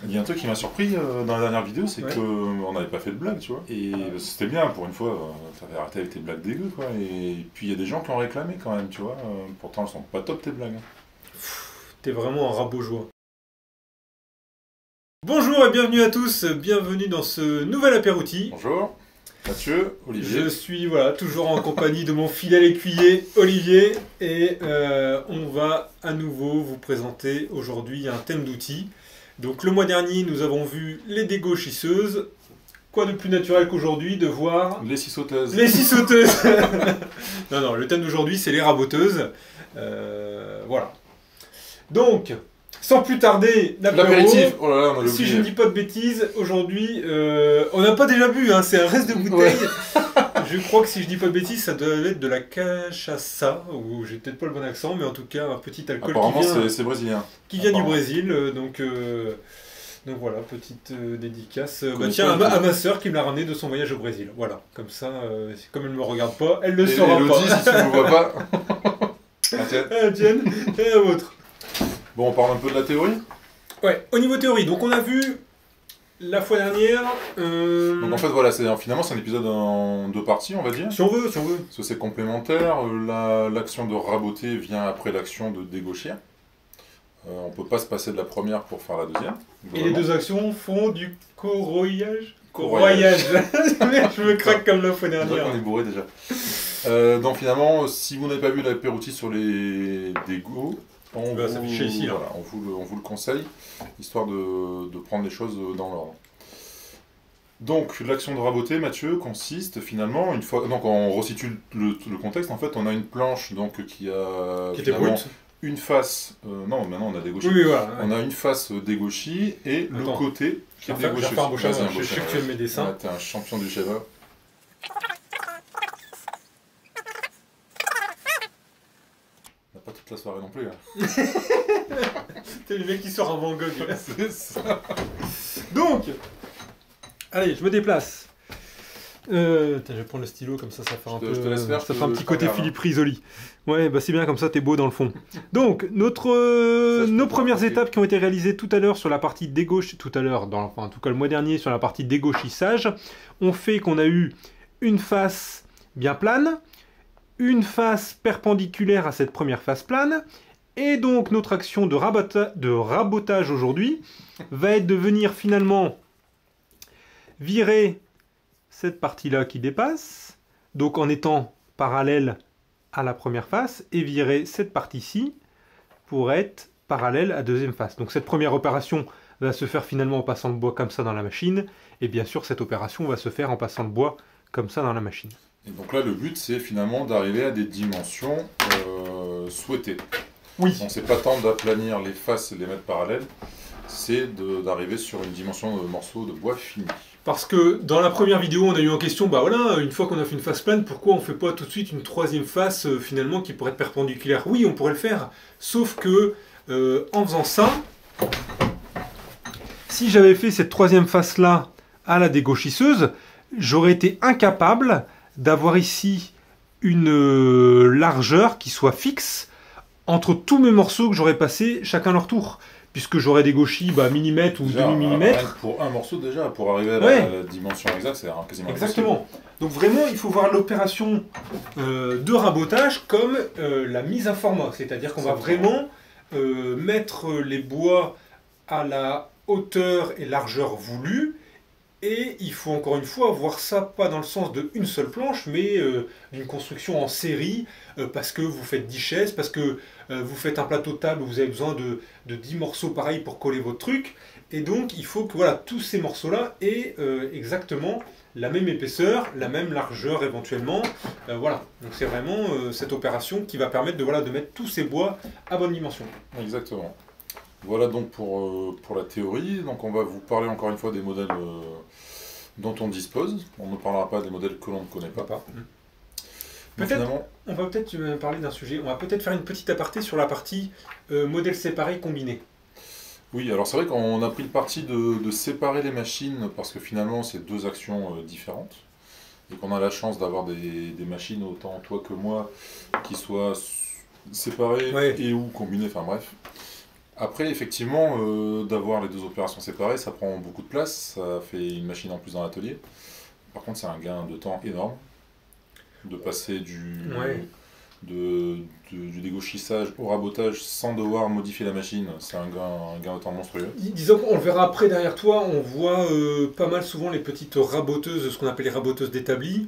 Il y a un truc qui m'a surpris dans la dernière vidéo, c'est Ouais. qu'on n'avait pas fait de blague, tu vois. Et c'était bien, pour une fois, t'avais arrêté avec tes blagues dégueu, quoi. Et puis il y a des gens qui ont réclamé quand même, tu vois. Pourtant, elles sont pas top tes blagues, hein. T'es vraiment un rabat-joie. Bonjour et bienvenue à tous, bienvenue dans ce nouvel apérouti. Bonjour, Mathieu, Olivier. Je suis toujours en compagnie de mon fidèle écuyer Olivier et on va à nouveau vous présenter aujourd'hui un thème d'outils. Donc le mois dernier nous avons vu les dégauchisseuses. Quoi de plus naturel qu'aujourd'hui de voir Les six sauteuses. les six sauteuses. Non, le thème d'aujourd'hui c'est les raboteuses. Voilà. Donc, sans plus tarder, L'apéritif, oh là là, on a si oublié. je ne dis pas de bêtises, aujourd'hui, on n'a pas déjà bu, hein, c'est un reste de bouteille. Ouais. Je crois que si je dis pas de bêtises, ça doit être de la cachaça, ou j'ai peut-être pas le bon accent, mais en tout cas un petit alcool Apparemment, qui vient c'est brésilien. du Apparemment. Brésil. Donc voilà, petite dédicace. Connais Tiens, pas à ma sœur qui me l'a ramené de son voyage au Brésil. Voilà, comme ça, comme elle ne me regarde pas, elle ne Et saura Elodie, pas. si tu ne me vois pas. Ah, tiens. Ah, tienne, et la vôtre. Bon, on parle un peu de la théorie. Ouais, au niveau théorie, donc on a vu la fois dernière. Donc en fait, voilà, finalement, c'est un épisode en deux parties, on va dire. Si on veut. Parce que c'est complémentaire. L'action de raboter vient après l'action de dégaucher. On peut pas se passer de la première pour faire la deuxième. Et les deux actions font du corroyage. Corroyage. Je me craque comme la fois On dirait dernière. qu'on est bourré déjà. Donc finalement, si vous n'avez pas vu l'apéritif sur les dégos, on va s'afficher ici, là. voilà, on vous le conseille, histoire de prendre les choses dans l'ordre. Donc l'action de raboter, Mathieu, consiste finalement, une fois, donc on resitue le contexte, en fait on a une planche donc, qui a Qui était finalement brute. une face, non maintenant on a dégauché, Oui, voilà. on a une face dégauchie et le Attends. côté qui Je est vais dégauché. refaire un beau Vas-y, schéma. un beau Je sais schéma, que tu aimes mes ouais. dessins. Ouais, t'es un champion du schéma. On n'a pas toute la soirée non plus. Hein. T'es le mec qui sort un Van Gogh. C'est ça. Donc, allez, je me déplace. Je vais prendre le stylo comme ça fait un peu. Je te laisse faire, ça je fait un te- petit je côté regarde, hein. Philippe Risoli. Ouais, bah c'est bien comme ça, t'es beau dans le fond. Donc, Ça, je nos peux premières pas étapes qui ont été réalisées tout à l'heure sur la partie dégauche, enfin en tout cas le mois dernier sur la partie dégauchissage, ont fait qu'on a eu une face bien plane, une face perpendiculaire à cette première face plane, et donc notre action de rabotage aujourd'hui va être de venir finalement virer cette partie-là qui dépasse, donc en étant parallèle à la première face, et virer cette partie-ci pour être parallèle à la deuxième face. Donc cette première opération va se faire finalement en passant le bois comme ça dans la machine, et bien sûr cette opération va se faire en passant le bois comme ça dans la machine. Et donc là, le but, c'est finalement d'arriver à des dimensions souhaitées. Oui. Donc c'est pas tant d'aplanir les faces et de les mettre parallèles, c'est d'arriver sur une dimension de morceaux de bois fini. Parce que dans la première vidéo, on a eu en question, bah voilà, une fois qu'on a fait une face plane, pourquoi on fait pas tout de suite une troisième face finalement qui pourrait être perpendiculaire? Oui, on pourrait le faire, sauf que en faisant ça, si j'avais fait cette troisième face là à la dégauchisseuse, j'aurais été incapable d'avoir ici une largeur qui soit fixe entre tous mes morceaux que j'aurais passés chacun leur tour. Puisque j'aurais dégauchi millimètre ou Déjà, demi-millimètre. rien que pour un morceau déjà, pour arriver à Ouais. la dimension exacte, c'est quasiment Exactement. Donc vraiment, il faut voir l'opération de rabotage comme la mise à format. C'est-à-dire qu'on va vraiment mettre les bois à la hauteur et largeur voulue. Et il faut encore une fois voir ça pas dans le sens d'une seule planche, mais d'une construction en série, parce que vous faites 10 chaises, parce que vous faites un plateau de table où vous avez besoin de 10 morceaux pareils pour coller votre truc. Et donc il faut que voilà, tous ces morceaux-là aient exactement la même épaisseur, la même largeur éventuellement. Voilà, donc c'est vraiment cette opération qui va permettre de mettre tous ces bois à bonne dimension. Exactement. Voilà donc pour la théorie. Donc on va vous parler encore une fois des modèles dont on dispose. On ne parlera pas des modèles que l'on ne connaît pas. Donc, Peut-être, finalement, on va peut-être parler d'un sujet, on va peut-être faire une petite aparté sur la partie modèles séparés combinés. oui, alors c'est vrai qu'on a pris le parti de séparer les machines parce que finalement c'est deux actions différentes. Et qu'on a la chance d'avoir des machines, autant toi que moi, qui soient séparées Ouais. et ou combinées, enfin bref. Après, effectivement, d'avoir les deux opérations séparées, ça prend beaucoup de place, ça fait une machine en plus dans l'atelier. Par contre, c'est un gain de temps énorme de passer Ouais. du dégauchissage au rabotage sans devoir modifier la machine. C'est un gain de temps monstrueux. Disons qu'on le verra après derrière toi, on voit pas mal souvent les petites raboteuses, ce qu'on appelle les raboteuses d'établi.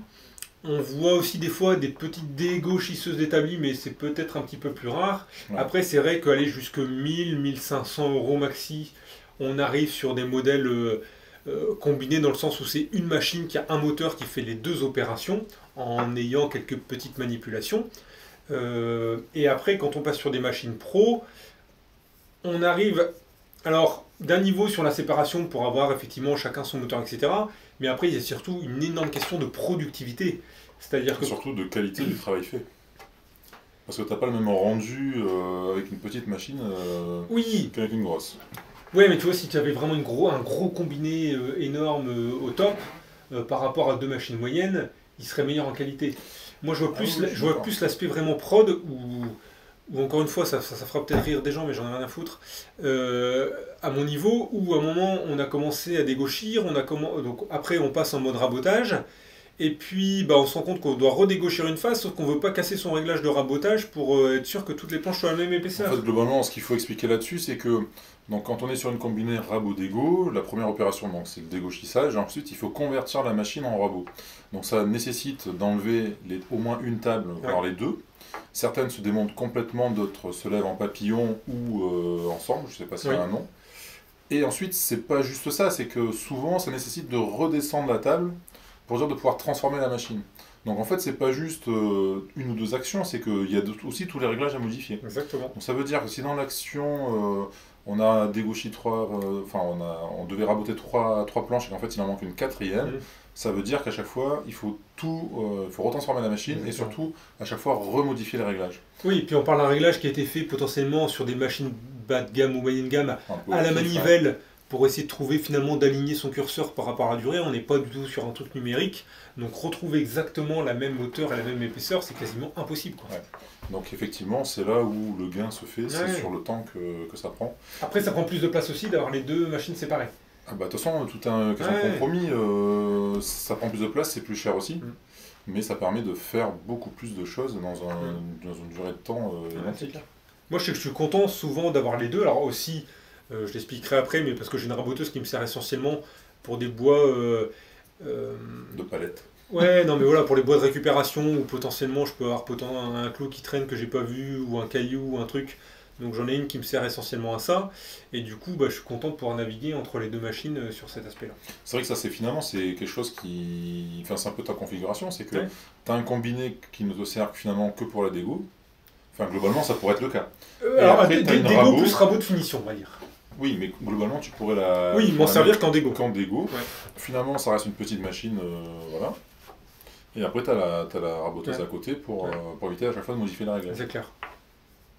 On voit aussi des fois des petites dégauchisseuses d'établi, mais c'est peut-être un petit peu plus rare. Ouais. Après, c'est vrai qu'aller jusque 1000, 1500 € maxi, on arrive sur des modèles combinés dans le sens où c'est une machine qui a un moteur qui fait les deux opérations en ayant quelques petites manipulations. Et après, quand on passe sur des machines pro, on arrive alors d'un niveau sur la séparation pour avoir effectivement chacun son moteur, etc. Mais après, il y a surtout une énorme question de productivité. C'est-à-dire que... Et surtout de qualité du travail fait. Parce que t'as pas le même rendu avec une petite machine Oui, qu'avec une grosse. ouais, mais tu vois, si tu avais vraiment un gros combiné énorme au top, par rapport à deux machines moyennes, il serait meilleur en qualité. Moi, je vois Ah oui, plus, oui, je suis je vois d'accord. plus l'aspect vraiment prod, où encore une fois, ça fera peut-être rire des gens, mais j'en ai rien à foutre. À mon niveau, où à un moment, on a commencé à dégauchir, donc après, on passe en mode rabotage, et puis bah, on se rend compte qu'on doit redégauchir une face, sauf qu'on veut pas casser son réglage de rabotage pour être sûr que toutes les planches soient à la même En épaisseur. fait, globalement, ce qu'il faut expliquer là-dessus, c'est que donc, quand on est sur une combinée rabot-dégo, la première opération, donc, c'est le dégauchissage. Ensuite, il faut convertir la machine en rabot. Donc, ça nécessite d'enlever au moins une table, voire les deux. Certaines se démontent complètement, d'autres se lèvent en papillon ou ensemble, je ne sais pas s'il y a un nom. Et ensuite, c'est pas juste ça, c'est que souvent, ça nécessite de redescendre la table pour dire de pouvoir transformer la machine. Donc en fait, c'est pas juste une ou deux actions, c'est qu'il y a aussi tous les réglages à modifier. Exactement. Donc ça veut dire que si dans l'action, on a dégauchi on devait raboter trois planches et qu'en fait il en manque une quatrième, ça veut dire qu'à chaque fois, il faut il faut retransformer la machine et surtout à chaque fois remodifier les réglages. Oui, et puis on parle d'un réglage qui a été fait potentiellement sur des machines bas de gamme ou moyenne gamme à la manivelle pour essayer de trouver finalement d'aligner son curseur par rapport à la durée. On n'est pas du tout sur un truc numérique, donc retrouver exactement la même hauteur et la même épaisseur, c'est quasiment impossible, quoi. Ouais. Donc effectivement, c'est là où le gain se fait, c'est sur le temps que ça prend. Après, ça prend plus de place aussi d'avoir les deux machines séparées. Ah bah de toute façon, tout un question de compromis, ça prend plus de place, c'est plus cher aussi. Mais ça permet de faire beaucoup plus de choses dans une durée de temps identique. Moi, je sais que je suis content souvent d'avoir les deux. Alors aussi, je l'expliquerai après, mais parce que j'ai une raboteuse qui me sert essentiellement pour des bois... de palettes. Ouais, non mais voilà, pour les bois de récupération, où potentiellement je peux avoir un clou qui traîne que j'ai pas vu, ou un caillou, ou un truc. Donc j'en ai une qui me sert essentiellement à ça. Et du coup, bah, je suis content de pouvoir naviguer entre les deux machines sur cet aspect-là. C'est vrai que ça, c'est quelque chose qui... Enfin, c'est un peu ta configuration, c'est que tu as un combiné qui ne te sert finalement que pour la dégo. Enfin, globalement, ça pourrait être le cas. Alors, dégo plus rabot de finition, on va dire. Oui, mais globalement, tu pourrais la... Oui, m'en servir qu'en dégo. Qu'en dégo. Ouais. Finalement, ça reste une petite machine, voilà. Et après, tu as la raboteuse à côté pour éviter à chaque fois de modifier la règle. C'est clair.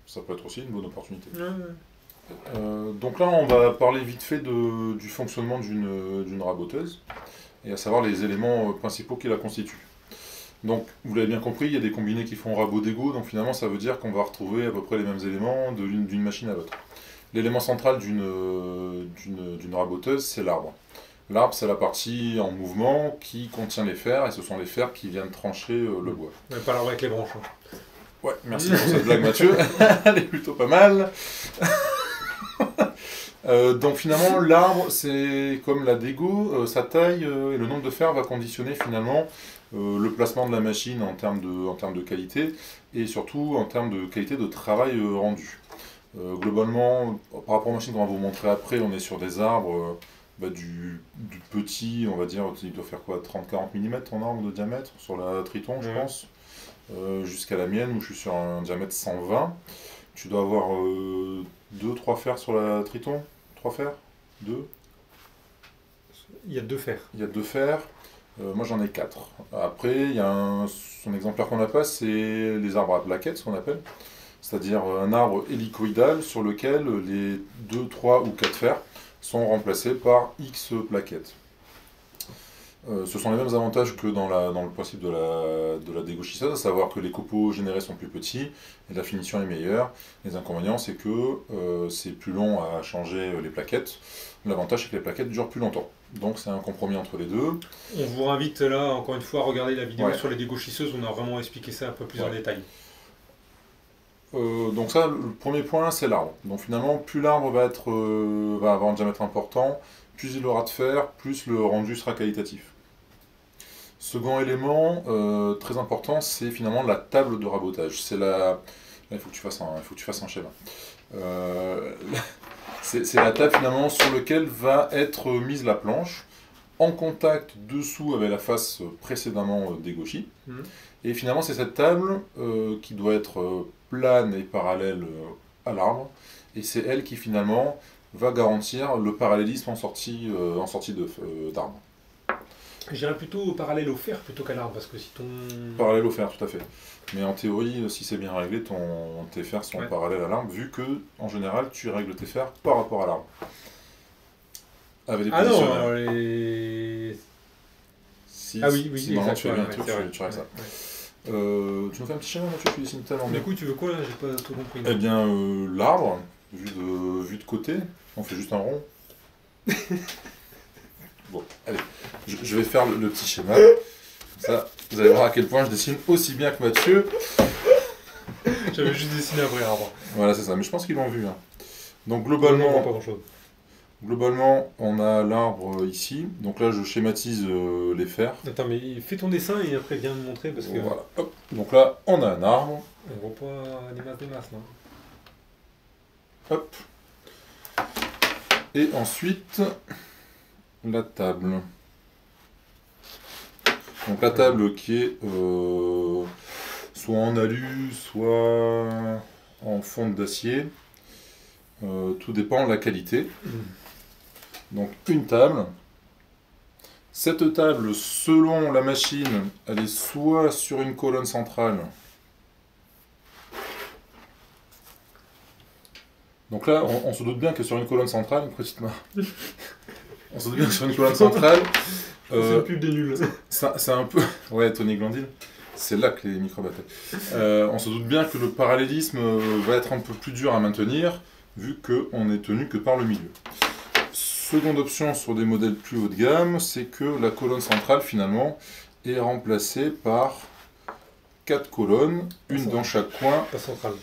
Ça peut être aussi une bonne opportunité. Donc là, on va parler vite fait du fonctionnement d'une raboteuse, et à savoir les éléments principaux qui la constituent. Donc, vous l'avez bien compris, il y a des combinés qui font rabot d'égo, donc finalement ça veut dire qu'on va retrouver à peu près les mêmes éléments d'une machine à l'autre. L'élément central d'une raboteuse, c'est l'arbre. L'arbre, c'est la partie en mouvement qui contient les fers, et ce sont les fers qui viennent trancher le bois. Pas l'arbre avec les branches. Ouais, merci pour cette blague, Mathieu. Elle est plutôt pas mal. Donc finalement, l'arbre, c'est comme la dégo, sa taille et le nombre de fers va conditionner finalement le placement de la machine en termes de qualité et surtout en termes de qualité de travail rendu. Globalement, par rapport aux machines qu'on va vous montrer après, on est sur des arbres du petit, on va dire, il doit faire quoi, 30-40 mm en arbre de diamètre sur la Triton, je pense, jusqu'à la mienne où je suis sur un diamètre 120. Tu dois avoir 2-3 fers sur la Triton. 3 fers 2. Il y a 2 fers. Il y a 2 fers. Moi j'en ai 4. Après, il y a un exemplaire qu'on n'a pas, c'est les arbres à plaquettes, ce qu'on appelle. C'est-à-dire un arbre hélicoïdal sur lequel les 2, 3 ou 4 fers sont remplacés par X plaquettes. Ce sont les mêmes avantages que dans le principe de la dégauchisseuse, à savoir que les copeaux générés sont plus petits et la finition est meilleure. Les inconvénients, c'est que c'est plus long à changer les plaquettes. L'avantage, c'est que les plaquettes durent plus longtemps. Donc c'est un compromis entre les deux. On vous invite là, encore une fois, à regarder la vidéo Ouais. sur les dégauchisseuses, on a vraiment expliqué ça un peu plus en Ouais. détail. Donc ça, le premier point, c'est l'arbre. Donc finalement, plus l'arbre va avoir un diamètre important, plus il aura de fer, plus le rendu sera qualitatif. Second élément, très important, c'est finalement la table de rabotage. Là, il faut que tu fasses un schéma. Euh, c'est la table finalement sur laquelle va être mise la planche, en contact dessous avec la face précédemment dégauchie. Mhm. Et finalement, c'est cette table qui doit être plane et parallèle à l'arbre. Et c'est elle qui finalement va garantir le parallélisme en sortie d'arbre. Je dirais plutôt parallèle au fer plutôt qu'à l'arbre, parce que si ton... Parallèle au fer, tout à fait. Mais en théorie, si c'est bien réglé, tes fers sont Ouais. parallèles à l'arbre, vu que, en général, tu règles tes fers par rapport à l'arbre. Avec des Ah non, positionneurs. Ah oui, si maintenant exact, tu fais bien ouais, le truc, c'est vrai. tu règles ça. Ouais. Tu nous fais un petit schéma, Mathieu, tu dessines tellement Du bien. coup, tu veux quoi là? J'ai pas tout compris. Eh bien, l'arbre, vu de côté, on fait juste un rond. Bon, allez, je vais faire le petit schéma. Comme ça, vous allez voir à quel point je dessine aussi bien que Mathieu. J'avais juste dessiné un vrai arbre. Voilà, c'est ça, mais je pense qu'ils l'ont vu. Hein. Donc Globalement, globalement, pas grand chose. globalement, on a l'arbre ici. Donc là, je schématise les fers. Attends, mais fais ton dessin et après viens me montrer parce que Voilà. Hop. Donc là, on a un arbre. on voit pas des masses là. Hop. Et ensuite, la table. Donc la table qui est soit en alu, soit en fonte d'acier. Tout dépend de la qualité. Donc une table. Cette table, selon la machine, elle est soit sur une colonne centrale. Donc là, on se doute bien que sur une colonne centrale, une petite main. On se doute bien que sur une colonne centrale, C'est le pub des nuls. c'est un peu... Ouais, Tony Glandil, c'est là que les microbes attaquent. On se doute bien que le parallélisme va être un peu plus dur à maintenir, vu qu'on est tenu que par le milieu. Seconde option sur des modèles plus haut de gamme, c'est que la colonne centrale, finalement, est remplacée par 4 colonnes, une dans chaque coin. Pas central.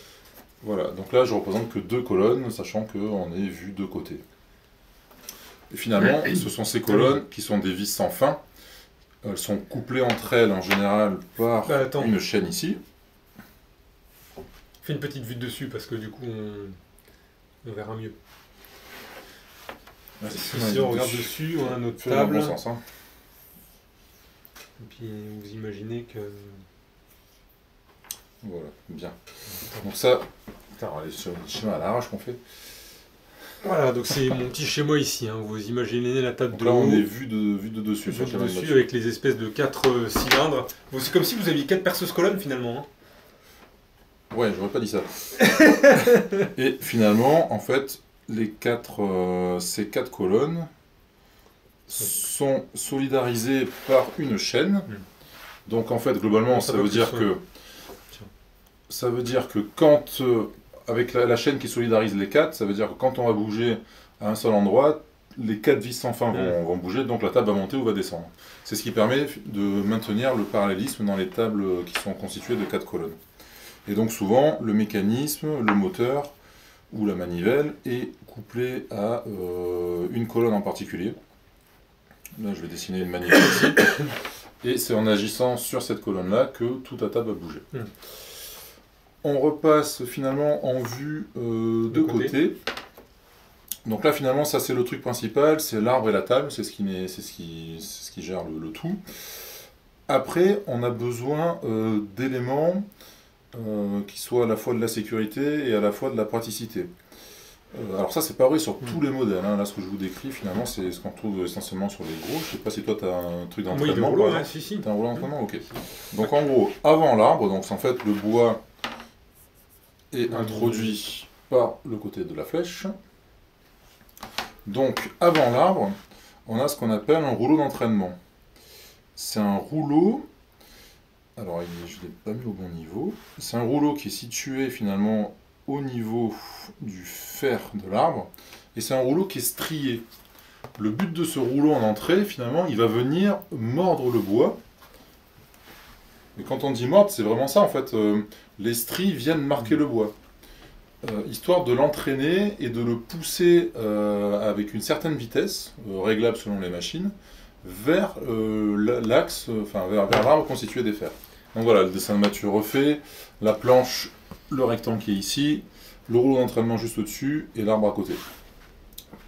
Voilà, donc là je représente que 2 colonnes, sachant qu'on est vu de côté. Et finalement, ce sont ces colonnes qui sont des vis sans fin. Elles sont couplées entre elles en général par Bah, attends. une chaîne ici. Fais une petite vue de dessus parce que du coup on verra mieux. Si on regarde dessus, on a notre Fais dans le table. bon sens, hein. Et puis vous imaginez que. Voilà, bien. Donc ça, putain, allez, sur le schéma à l'arrache qu'on fait. Voilà, donc c'est mon petit schéma ici. Hein. Vous imaginez la table Donc de là, haut. on est vu de dessus. sur le schéma de dessus Mathieu. avec les espèces de 4 cylindres. Bon, c'est comme si vous aviez 4 perceuses colonnes finalement. Hein. Ouais, j'aurais pas dit ça. Et finalement, en fait, ces 4 colonnes sont solidarisées par une chaîne. Donc en fait, globalement, ça veut dire que quand, avec la chaîne qui solidarise les 4, ça veut dire que quand on va bouger à un seul endroit, les 4 vis sans fin vont bouger, donc la table va monter ou va descendre. C'est ce qui permet de maintenir le parallélisme dans les tables qui sont constituées de 4 colonnes. Et donc souvent, le mécanisme, le moteur ou la manivelle est couplé à une colonne en particulier. Là, je vais dessiner une manivelle ici. Et c'est en agissant sur cette colonne-là que toute la table va bouger. On repasse finalement en vue de côté. Donc là, finalement, ça c'est le truc principal, c'est l'arbre et la table, c'est ce qui gère le tout. Après, on a besoin d'éléments qui soient à la fois de la sécurité et à la fois de la praticité. Alors ça, c'est pas vrai sur tous les modèles. Hein. Là, ce que je vous décris, finalement, c'est ce qu'on trouve essentiellement sur les gros. Je sais pas si toi, tu as un truc d'entraînement. Oui, ouais, si. Tu as un rouleau d'entraînement, ok. Donc en gros, avant l'arbre, donc en fait, le bois est introduit par le côté de la flèche. Donc, avant l'arbre, on a ce qu'on appelle un rouleau d'entraînement. C'est un rouleau. Alors, je ne l'ai pas mis au bon niveau. C'est un rouleau qui est situé finalement au niveau du fer de l'arbre. Et c'est un rouleau qui est strié. Le but de ce rouleau en entrée, finalement, il va venir mordre le bois. Et quand on dit mordre, c'est vraiment ça en fait. Les stries viennent marquer le bois. Histoire de l'entraîner et de le pousser avec une certaine vitesse, réglable selon les machines, vers l'axe, enfin vers l'arbre constitué des fers. Donc voilà, le dessin de Mathieu refait, la planche, le rectangle qui est ici, le rouleau d'entraînement juste au-dessus et l'arbre à côté.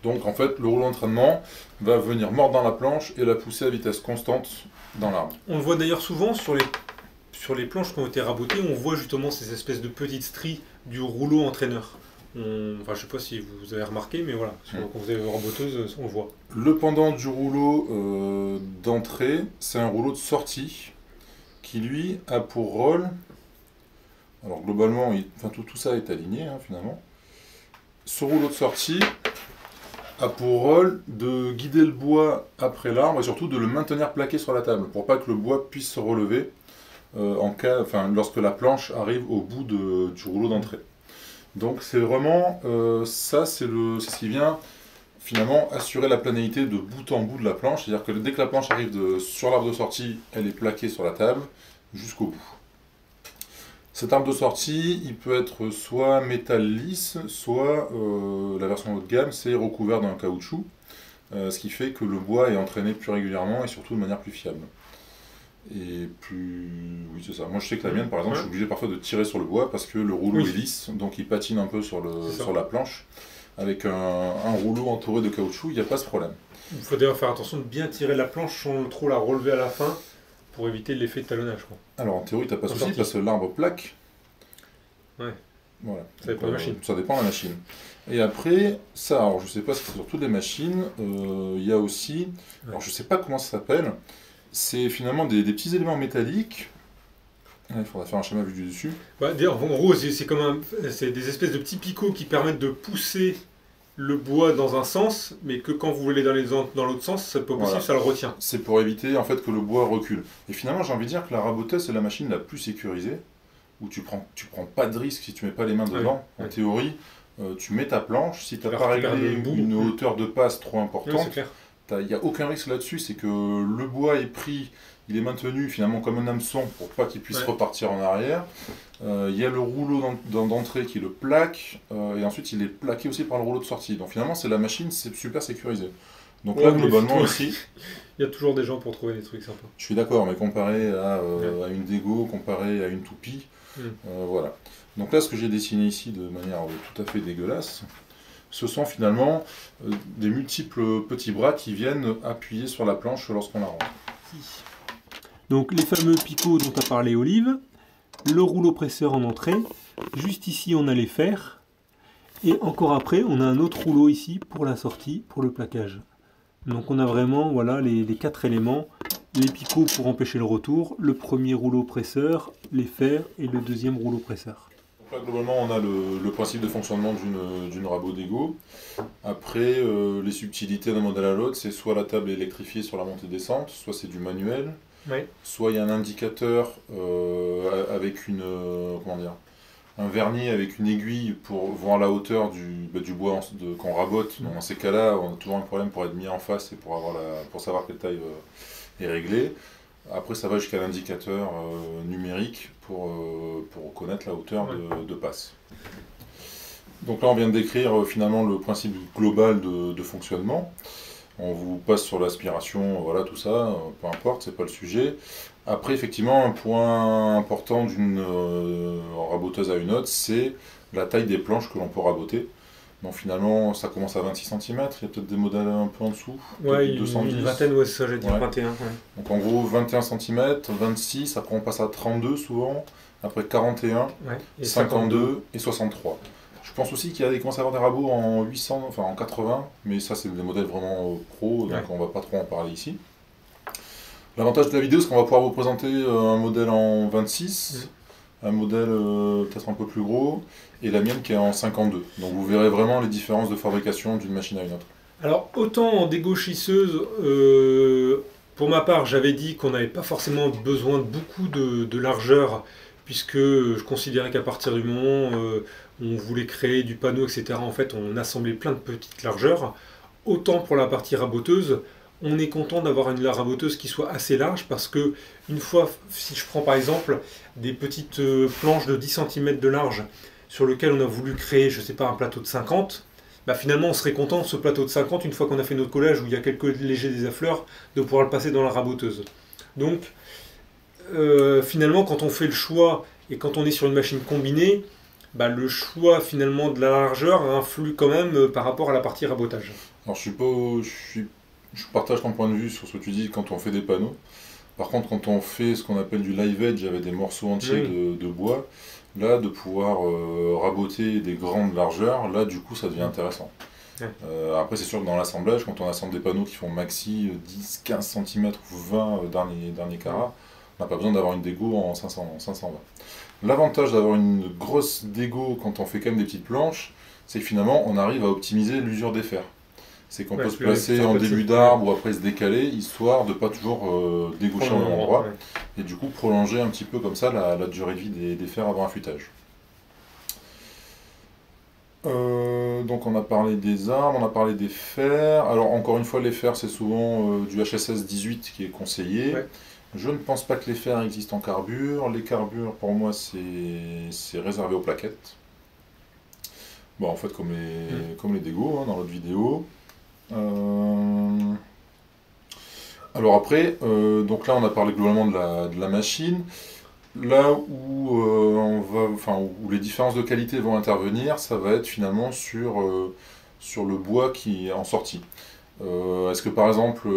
Donc en fait, le rouleau d'entraînement va venir mordre dans la planche et la pousser à vitesse constante dans l'arbre. On le voit d'ailleurs souvent sur les planches qui ont été rabotées, on voit justement ces espèces de petites stries du rouleau entraîneur. Enfin, je sais pas si vous avez remarqué, mais voilà, quand vous avez une raboteuse, on le voit. Le pendant du rouleau d'entrée, c'est un rouleau de sortie qui lui a pour rôle, alors globalement, tout ça est aligné finalement. Ce rouleau de sortie a pour rôle de guider le bois après l'arbre et surtout de le maintenir plaqué sur la table pour pas que le bois puisse se relever lorsque la planche arrive au bout du rouleau d'entrée. Donc c'est vraiment c'est ce qui vient finalement assurer la planéité de bout en bout de la planche, c'est-à-dire que dès que la planche arrive sur l'arbre de sortie, elle est plaquée sur la table jusqu'au bout. Cet arbre de sortie, il peut être soit métal lisse, soit la version haut de gamme, c'est recouvert d'un caoutchouc, ce qui fait que le bois est entraîné plus régulièrement et surtout de manière plus fiable. Et plus... Oui, c'est ça. Moi, je sais que la mienne, par exemple, je suis obligé parfois de tirer sur le bois parce que le rouleau est lisse, donc il patine un peu sur la planche. Avec un rouleau entouré de caoutchouc, il n'y a pas ce problème. Il faut d'ailleurs faire attention de bien tirer la planche sans trop la relever à la fin pour éviter l'effet de talonnage, quoi. Alors, en théorie, tu n'as pas de souci parce que l'arbre plaque. Ouais. Voilà. Ça dépend de la machine. Ça dépend de la machine. Et après, ça, alors je ne sais pas si c'est sur toutes les machines, il y a aussi, alors je ne sais pas comment ça s'appelle, c'est finalement des petits éléments métalliques. Il faudra faire un schéma vu du dessus. D'ailleurs, en gros, c'est des espèces de petits picots qui permettent de pousser le bois dans un sens, mais que quand vous voulez dans l'autre sens, c'est pas possible, ça le retient. C'est pour éviter en fait que le bois recule. Et finalement, j'ai envie de dire que la raboteuse, c'est la machine la plus sécurisée, où tu prends pas de risque si tu mets pas les mains dedans. En théorie, tu mets ta planche, si tu n'as pas réglé une hauteur de passe trop importante, il n'y a aucun risque là-dessus, c'est que le bois est pris, il est maintenu finalement comme un hameçon pour pas qu'il puisse repartir en arrière. Il y a le rouleau d'entrée qui le plaque, et ensuite il est plaqué aussi par le rouleau de sortie. Donc finalement, c'est la machine, c'est super sécurisé. Donc là, globalement, ici... Il y a toujours des gens pour trouver des trucs sympas. Je suis d'accord, mais comparé à une Dego, comparé à une toupie, voilà. Donc là, ce que j'ai dessiné ici de manière tout à fait dégueulasse, ce sont finalement des multiples petits bras qui viennent appuyer sur la planche lorsqu'on la rentre. Donc les fameux picots dont a parlé Olive, le rouleau presseur en entrée, juste ici on a les fers, et encore après on a un autre rouleau ici pour la sortie, pour le plaquage. Donc on a vraiment voilà, les 4 éléments, les picots pour empêcher le retour, le premier rouleau presseur, les fers et le deuxième rouleau presseur. Donc là, globalement, on a le principe de fonctionnement d'une rabot Dego. Après, les subtilités d'un modèle à l'autre, c'est soit la table est électrifiée sur la montée-descente, soit c'est du manuel, soit il y a un indicateur avec un vernis avec une aiguille pour voir la hauteur du bois qu'on rabote. Donc, dans ces cas-là, on a toujours un problème pour être mis en face et pour savoir quelle taille est réglée. Après, ça va jusqu'à l'indicateur numérique pour connaître la hauteur de passe. Donc là, on vient de décrire finalement le principe global de fonctionnement. On vous passe sur l'aspiration, voilà, tout ça, peu importe, c'est pas le sujet. Après, effectivement, un point important d'une raboteuse à une autre, c'est la taille des planches que l'on peut raboter. Donc finalement, ça commence à 26 cm, il y a peut-être des modèles un peu en dessous. Ouais, 210. Une vingtaine, ouais, c'est ça, j'ai dit 21. Ouais. Donc en gros, 21 cm, 26, après on passe à 32 souvent, après 41, et 52 et 63. Je pense aussi qu'il y a commence à avoir des rabots en 800, enfin en 80, mais ça c'est des modèles vraiment pro, donc on va pas trop en parler ici. L'avantage de la vidéo, c'est qu'on va pouvoir vous présenter un modèle en 26, un modèle peut-être un peu plus gros, et la mienne qui est en 52. Donc vous verrez vraiment les différences de fabrication d'une machine à une autre. Alors autant en dégauchisseuse, pour ma part, j'avais dit qu'on n'avait pas forcément besoin de beaucoup de largeur, puisque je considérais qu'à partir du moment où on voulait créer du panneau, etc., en fait, on assemblait plein de petites largeurs. Autant pour la partie raboteuse, on est content d'avoir une raboteuse qui soit assez large, parce que une fois, si je prends par exemple des petites planches de 10 cm de large, sur lequel on a voulu créer, je sais pas, un plateau de 50, bah finalement on serait content de ce plateau de 50 une fois qu'on a fait notre collage où il y a quelques légers désaffleurs de pouvoir le passer dans la raboteuse. Donc finalement quand on fait le choix et quand on est sur une machine combinée, bah, le choix finalement de la largeur influe quand même par rapport à la partie rabotage. Alors je partage ton point de vue sur ce que tu dis quand on fait des panneaux. Par contre, quand on fait ce qu'on appelle du live edge avec des morceaux entiers de bois, là, de pouvoir raboter des grandes largeurs, là, du coup, ça devient intéressant. Ouais. Après, c'est sûr que dans l'assemblage, quand on assemble des panneaux qui font maxi 10, 15 cm ou 20 dernier carat, on n'a pas besoin d'avoir une dégo en 520. L'avantage d'avoir une grosse dégo quand on fait quand même des petites planches, c'est que finalement, on arrive à optimiser l'usure des fers. C'est qu'on peut se placer en début d'arbre ou après se décaler, histoire de ne pas toujours dégaucher au même endroit, et du coup prolonger un petit peu comme ça la durée de vie des fers avant affûtage. Donc on a parlé des armes, on a parlé des fers. Alors encore une fois, les fers, c'est souvent du HSS 18 qui est conseillé. Ouais. Je ne pense pas que les fers existent en carbure. Les carbures, pour moi, c'est réservé aux plaquettes. Bon, en fait, comme les dégos dans l'autre vidéo. Alors après, donc là on a parlé globalement de la machine. Là où où les différences de qualité vont intervenir, ça va être finalement sur le bois qui est en sortie. Est-ce que par exemple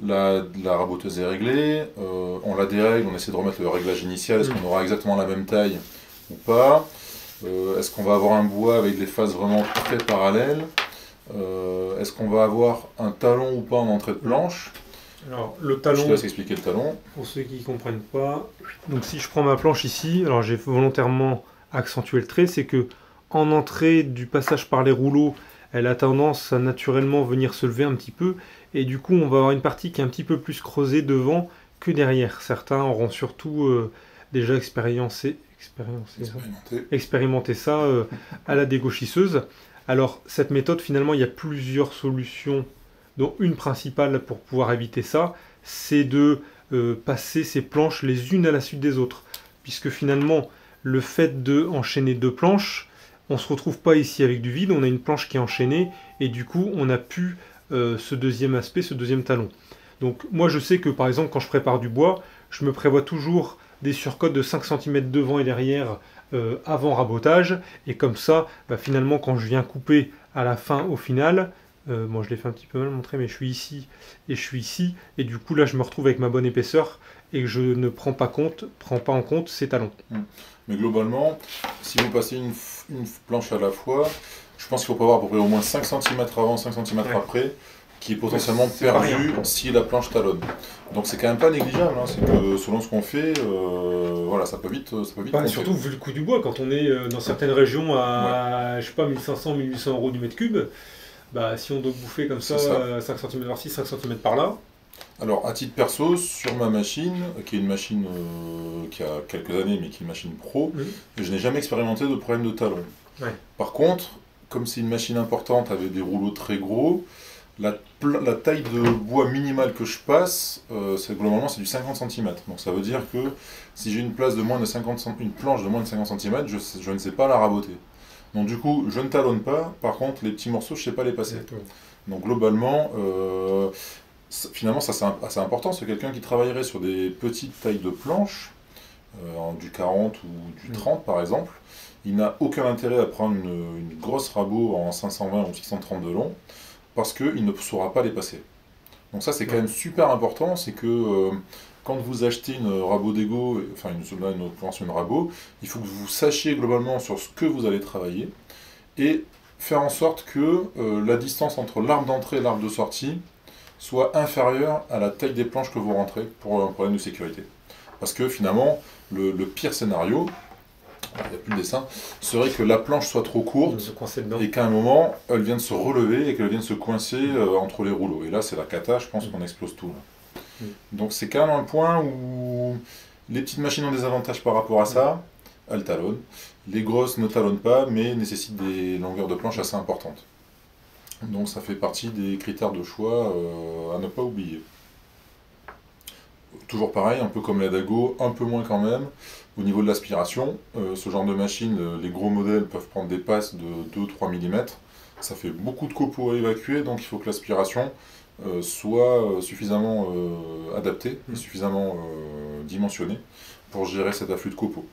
la raboteuse est réglée, on la dérègle, on essaie de remettre le réglage initial, est-ce qu'on aura exactement la même taille ou pas, est-ce qu'on va avoir un bois avec des faces vraiment très parallèles, est-ce qu'on va avoir un talon ou pas en entrée de planche? Alors, le talon, je te laisse expliquer le talon. Pour ceux qui ne comprennent pas, donc si je prends ma planche ici, alors j'ai volontairement accentué le trait, c'est que en entrée du passage par les rouleaux, elle a tendance à naturellement venir se lever un petit peu, et du coup on va avoir une partie qui est un petit peu plus creusée devant que derrière. Certains auront surtout déjà expérimenté ça à la dégauchisseuse. Alors cette méthode, finalement, il y a plusieurs solutions, dont une principale pour pouvoir éviter ça, c'est de passer ces planches les unes à la suite des autres. Puisque finalement, le fait d'enchaîner deux planches, on ne se retrouve pas ici avec du vide, on a une planche qui est enchaînée, et du coup, on n'a plus ce deuxième aspect, ce deuxième talon. Donc moi, je sais que par exemple, quand je prépare du bois, je me prévois toujours des surcotes de 5 cm devant et derrière avant rabotage, et comme ça, finalement, quand je viens couper à la fin, au final, bon, je l'ai fait un petit peu mal montré, mais je suis ici et je suis ici, et du coup là je me retrouve avec ma bonne épaisseur et que je ne prends pas en compte ces talons. Mais globalement, si vous passez une planche à la fois, je pense qu'il faut prévoir à peu près au moins 5 cm avant, 5 cm après, qui est potentiellement perdu si la planche talonne. Donc c'est quand même pas négligeable, c'est que selon ce qu'on fait, voilà, ça peut vite surtout vu le coût du bois, quand on est dans certaines régions à je sais pas 1500, 1800 € du mètre cube, si on doit bouffer comme ça, 5 cm par-ci, 5 cm par-là. Alors à titre perso, sur ma machine, qui est une machine qui a quelques années mais qui est une machine pro, je n'ai jamais expérimenté de problème de talon. Ouais. Par contre, comme c'est une machine importante avec des rouleaux très gros, la taille de bois minimale que je passe, globalement c'est du 50 cm. Donc ça veut dire que si j'ai une planche de moins de 50 cm, je ne sais pas la raboter. Donc du coup, je ne talonne pas, par contre les petits morceaux, je ne sais pas les passer. Donc globalement, finalement ça c'est assez important, c'est quelqu'un qui travaillerait sur des petites tailles de planches, du 40 ou du 30 par exemple, il n'a aucun intérêt à prendre une grosse rabot en 520 ou 630 de long, parce qu'il ne saura pas les passer. Donc ça c'est quand même super important, c'est que quand vous achetez une rabot d'ego, enfin une rabot, il faut que vous sachiez globalement sur ce que vous allez travailler, et faire en sorte que la distance entre l'arbre d'entrée et l'arbre de sortie soit inférieure à la taille des planches que vous rentrez pour un problème de sécurité. Parce que finalement, le pire scénario, il n'y a plus de dessin, serait que la planche soit trop courte et qu'à un moment, elle vienne se relever et qu'elle vienne se coincer entre les rouleaux. Et là, c'est la cata, je pense qu'on explose tout. Là. Donc c'est quand même un point où les petites machines ont des avantages par rapport à ça. Elles talonnent. Les grosses ne talonnent pas, mais nécessitent des longueurs de planche assez importantes. Donc ça fait partie des critères de choix à ne pas oublier. Toujours pareil, un peu comme la Dago, un peu moins quand même. Au niveau de l'aspiration, ce genre de machine, les gros modèles peuvent prendre des passes de 2-3 mm. Ça fait beaucoup de copeaux à évacuer, donc il faut que l'aspiration soit suffisamment adaptée, et suffisamment dimensionnée pour gérer cet afflux de copeaux.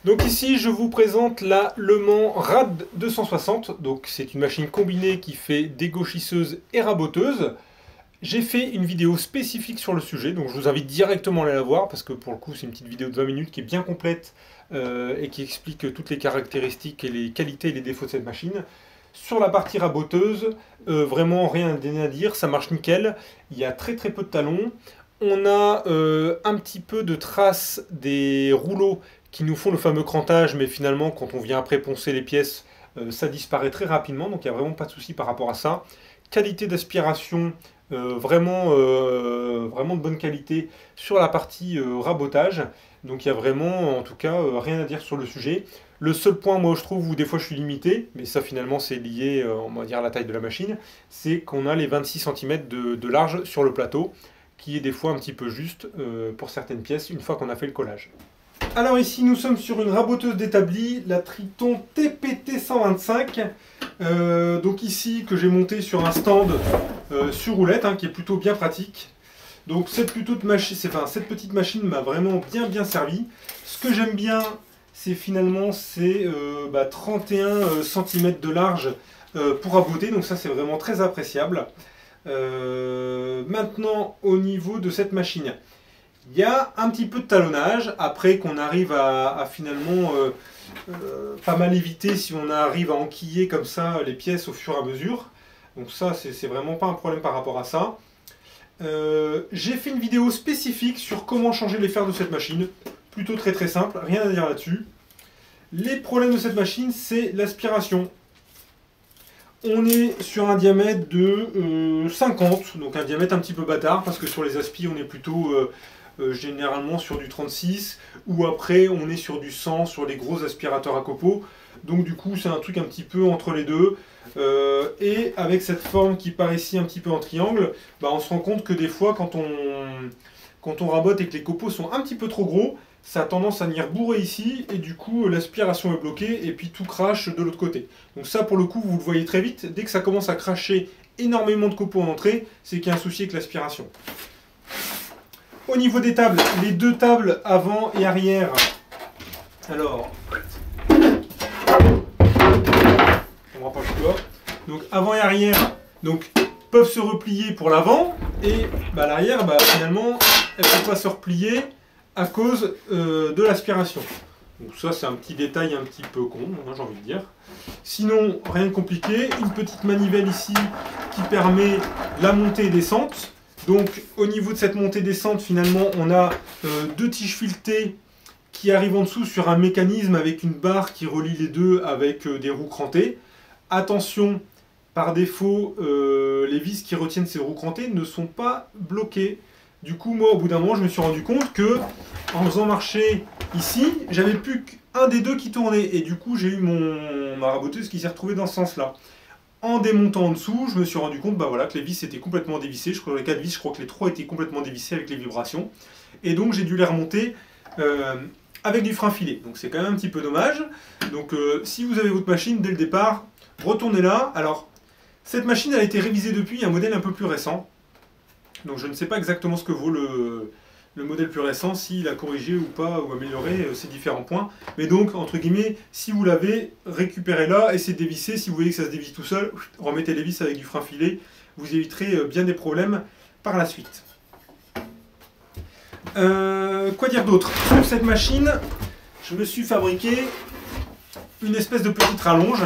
Donc ici, je vous présente la Le Mans RAD 260. Donc c'est une machine combinée qui fait dégauchisseuse et raboteuse. J'ai fait une vidéo spécifique sur le sujet, donc je vous invite directement à aller la voir, parce que pour le coup c'est une petite vidéo de 20 minutes qui est bien complète et qui explique toutes les caractéristiques et les qualités et les défauts de cette machine. Sur la partie raboteuse, vraiment rien à dire, ça marche nickel. Il y a très peu de talons. On a un petit peu de traces des rouleaux qui nous font le fameux crantage, mais finalement quand on vient après poncer les pièces, ça disparaît très rapidement, donc il n'y a vraiment pas de souci par rapport à ça. Qualité d'aspiration, vraiment de bonne qualité sur la partie rabotage, donc il n'y a vraiment en tout cas rien à dire sur le sujet. Le seul point moi je trouve où des fois je suis limité, mais ça finalement c'est lié on va dire à la taille de la machine, c'est qu'on a les 26 cm de large sur le plateau, qui est des fois un petit peu juste pour certaines pièces une fois qu'on a fait le collage. Alors ici nous sommes sur une raboteuse d'établi, la Triton TPT 125, donc ici que j'ai monté sur un stand sur roulette, qui est plutôt bien pratique. Donc cette petite machine m'a vraiment bien servi. Ce que j'aime bien, c'est finalement 31 cm de large pour raboter, donc ça c'est vraiment très appréciable. Maintenant au niveau de cette machine, il y a un petit peu de talonnage, après qu'on arrive à finalement pas mal éviter si on arrive à enquiller comme ça les pièces au fur et à mesure. Donc ça, c'est vraiment pas un problème par rapport à ça. J'ai fait une vidéo spécifique sur comment changer les fers de cette machine. Plutôt très simple, rien à dire là-dessus. Les problèmes de cette machine, c'est l'aspiration. On est sur un diamètre de 50, donc un diamètre un petit peu bâtard, parce que sur les aspis, on est plutôt généralement sur du 36, ou après on est sur du 100 sur les gros aspirateurs à copeaux. Donc du coup c'est un truc un petit peu entre les deux. Et avec cette forme qui part ici un petit peu en triangle, on se rend compte que des fois quand on rabote et que les copeaux sont un petit peu trop gros, ça a tendance à venir bourrer ici, et du coup l'aspiration est bloquée et puis tout crache de l'autre côté. Donc ça pour le coup vous le voyez très vite, dès que ça commence à cracher énormément de copeaux en entrée, c'est qu'il y a un souci avec l'aspiration. Au niveau des tables, les deux tables avant et arrière, alors, on rapproche le doigt, donc avant et arrière, donc, peuvent se replier pour l'avant, et l'arrière, finalement, elle ne peut pas se replier à cause de l'aspiration. Donc ça c'est un petit détail un petit peu con, j'ai envie de dire. Sinon, rien de compliqué, une petite manivelle ici qui permet la montée et descente. Donc au niveau de cette montée-descente, finalement, on a deux tiges filetées qui arrivent en dessous sur un mécanisme avec une barre qui relie les deux avec des roues crantées. Attention, par défaut, les vis qui retiennent ces roues crantées ne sont pas bloquées. Du coup, moi, au bout d'un moment, je me suis rendu compte que, en faisant marcher ici, j'avais plus qu'un des deux qui tournait. Et du coup, j'ai eu ma raboteuse qui s'est retrouvée dans ce sens-là. En démontant en dessous, je me suis rendu compte que les vis étaient complètement dévissées. Je crois que les 4 vis, je crois que les 3 étaient complètement dévissés avec les vibrations. Et donc j'ai dû les remonter avec du frein filet. Donc c'est quand même un petit peu dommage. Donc si vous avez votre machine dès le départ, retournez là. Alors cette machine a été révisée depuis un modèle un peu plus récent. Donc je ne sais pas exactement ce que vaut le modèle plus récent, s'il a corrigé ou pas, ou amélioré ces différents points. Mais donc, entre guillemets, si vous l'avez, récupérez-la, essayez de dévisser. Si vous voyez que ça se dévisse tout seul, remettez les vis avec du frein filet. Vous éviterez bien des problèmes par la suite. Quoi dire d'autre? Sur cette machine, je me suis fabriqué une espèce de petite rallonge.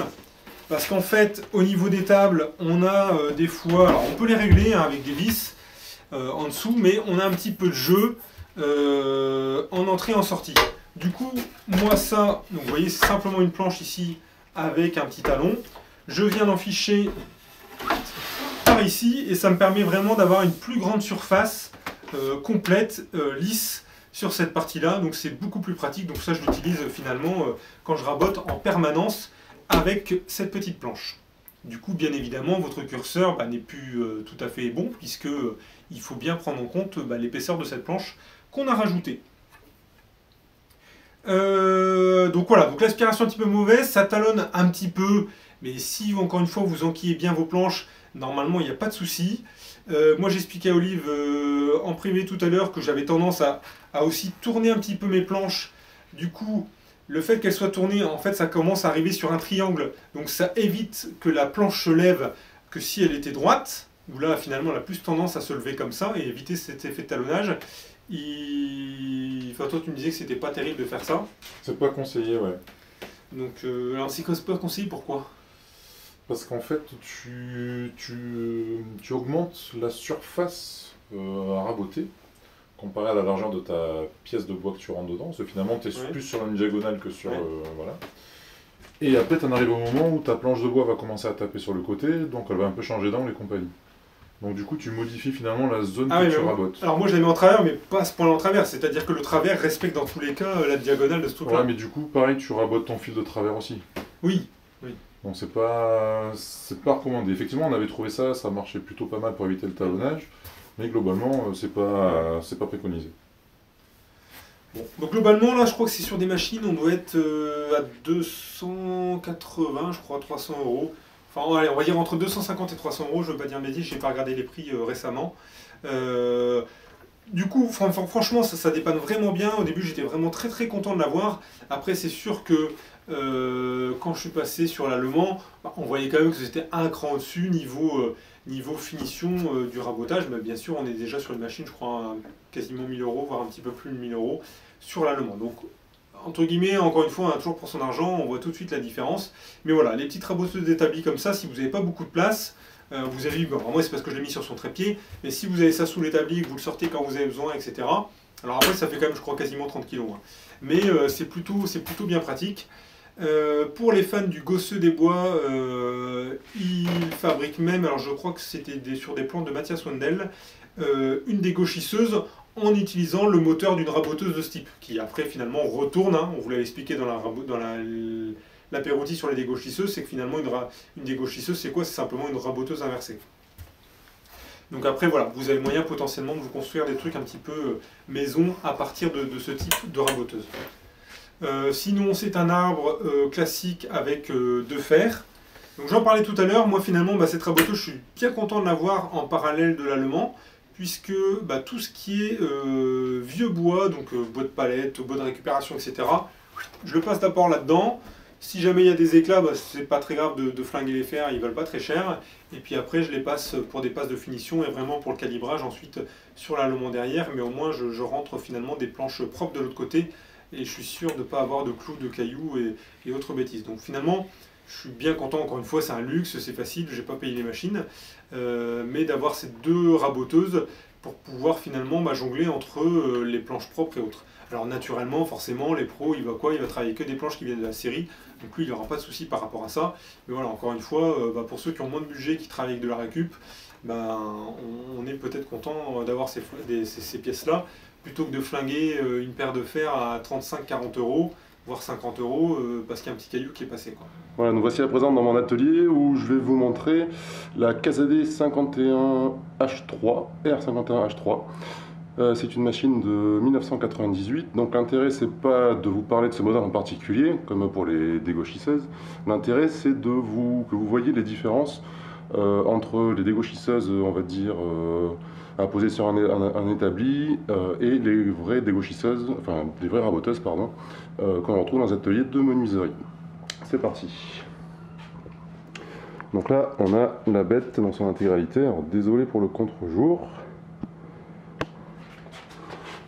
Parce qu'en fait, au niveau des tables, on a des fois... Alors, on peut les régler avec des vis en dessous, mais on a un petit peu de jeu en entrée et en sortie. Du coup, moi ça, donc vous voyez, c'est simplement une planche ici avec un petit talon. Je viens d'en ficher par par ici et ça me permet vraiment d'avoir une plus grande surface complète, lisse sur cette partie-là. Donc c'est beaucoup plus pratique. Donc ça, je l'utilise finalement quand je rabote en permanence avec cette petite planche. Du coup, bien évidemment, votre curseur n'est plus tout à fait bon puisque il faut bien prendre en compte l'épaisseur de cette planche qu'on a rajoutée. Donc voilà, donc l'aspiration un petit peu mauvaise, ça talonne un petit peu, mais si encore une fois vous enquillez bien vos planches, normalement il n'y a pas de souci. Moi j'expliquais à Olive en privé tout à l'heure que j'avais tendance à aussi tourner un petit peu mes planches. Du coup, le fait qu'elles soient tournées, en fait ça commence à arriver sur un triangle, donc ça évite que la planche se lève que si elle était droite, où là finalement elle a plus tendance à se lever comme ça et éviter cet effet de talonnage. Enfin, toi tu me disais que c'était pas terrible de faire ça. C'est pas conseillé, ouais. Donc, alors c'est pas conseillé, pourquoi? Parce qu'en fait, tu augmentes la surface à raboter, comparé à la largeur de ta pièce de bois que tu rentres dedans. Parce que finalement, tu es plus sur une diagonale que sur... voilà. Et après, tu en arrives au moment où ta planche de bois va commencer à taper sur le côté, donc elle va un peu changer d'angle et compagnie. Donc du coup, tu modifies finalement la zone que tu rabotes. Alors moi, je la mets en travers, mais pas à ce point-là en travers. C'est-à-dire que le travers respecte dans tous les cas la diagonale de ce truc-là. Ouais, mais du coup, pareil, tu rabotes ton fil de travers aussi. Oui. Donc c'est pas recommandé. Effectivement, on avait trouvé ça, ça marchait plutôt pas mal pour éviter le talonnage, mais globalement, c'est pas préconisé. Bon. Donc globalement, là, je crois que c'est sur des machines, on doit être à 280, je crois, 300 €. Enfin, allez, on va dire entre 250 et 300 €, je ne veux pas dire bêtise, je n'ai pas regardé les prix récemment. Du coup, franchement, ça dépanne vraiment bien. Au début, j'étais vraiment très très content de l'avoir. Après, c'est sûr que quand je suis passé sur l'allemand, on voyait quand même que c'était un cran au-dessus niveau finition du rabotage. Mais bien sûr, on est déjà sur une machine, je crois, quasiment 1000 €, voire un petit peu plus de 1000 € sur l'allemand. Donc, entre guillemets, encore une fois, on a toujours pour son argent, on voit tout de suite la différence. Mais voilà, les petites raboteuses établies comme ça, si vous n'avez pas beaucoup de place, vous avez eu, bon, moi c'est parce que je l'ai mis sur son trépied, mais si vous avez ça sous l'établi, que vous le sortez quand vous avez besoin, etc. Alors après, ça fait quand même, je crois, quasiment 30 kg. Hein. Mais c'est plutôt bien pratique. Pour les fans du Gosseux des Bois, il fabrique même, alors je crois que c'était sur des plantes de Mathias Wendel, une dégauchisseuse en utilisant le moteur d'une raboteuse de ce type, qui après finalement retourne, hein, on vous l'avait expliqué dans l'apérotie sur les dégauchisseuses, c'est que finalement une dégauchisseuse c'est quoi? C'est simplement une raboteuse inversée. Donc après voilà, vous avez moyen potentiellement de vous construire des trucs un petit peu maison à partir de ce type de raboteuse. Sinon c'est un arbre classique avec deux fers. Donc j'en parlais tout à l'heure, moi finalement cette raboteuse je suis bien content de l'avoir en parallèle de l'allemand, puisque tout ce qui est vieux bois, donc bois de palette, bois de récupération, etc., je le passe d'abord là-dedans. Si jamais il y a des éclats, c'est pas très grave de flinguer les fers, ils valent pas très cher. Et puis après, je les passe pour des passes de finition et vraiment pour le calibrage ensuite sur l'allemand derrière. Mais au moins, je rentre finalement des planches propres de l'autre côté et je suis sûr de ne pas avoir de clous, de cailloux et autres bêtises. Donc finalement, je suis bien content, encore une fois, c'est un luxe, c'est facile, j'ai pas payé les machines. Mais d'avoir ces deux raboteuses pour pouvoir finalement jongler entre les planches propres et autres. Alors naturellement, forcément, les pros, il va travailler que des planches qui viennent de la série. Donc lui, il n'aura pas de souci par rapport à ça. Mais voilà, encore une fois, pour ceux qui ont moins de budget, qui travaillent avec de la récup, on est peut-être content d'avoir ces pièces-là, plutôt que de flinguer une paire de fers à 35-40 €, voire 50 €, parce qu'il y a un petit caillou qui est passé, quoi. Voilà, nous voici à présent dans mon atelier où je vais vous montrer la Casadei 51H3, R51H3. C'est une machine de 1998, donc l'intérêt c'est pas de vous parler de ce modèle en particulier, comme pour les dégauchisseuses. L'intérêt c'est que vous voyez les différences entre les dégauchisseuses, on va dire, imposées sur un établi, et les vraies dégauchisseuses, enfin les vraies raboteuses, pardon, qu'on retrouve dans les ateliers de menuiserie. C'est parti. Donc là, on a la bête dans son intégralité. Alors désolé pour le contre-jour.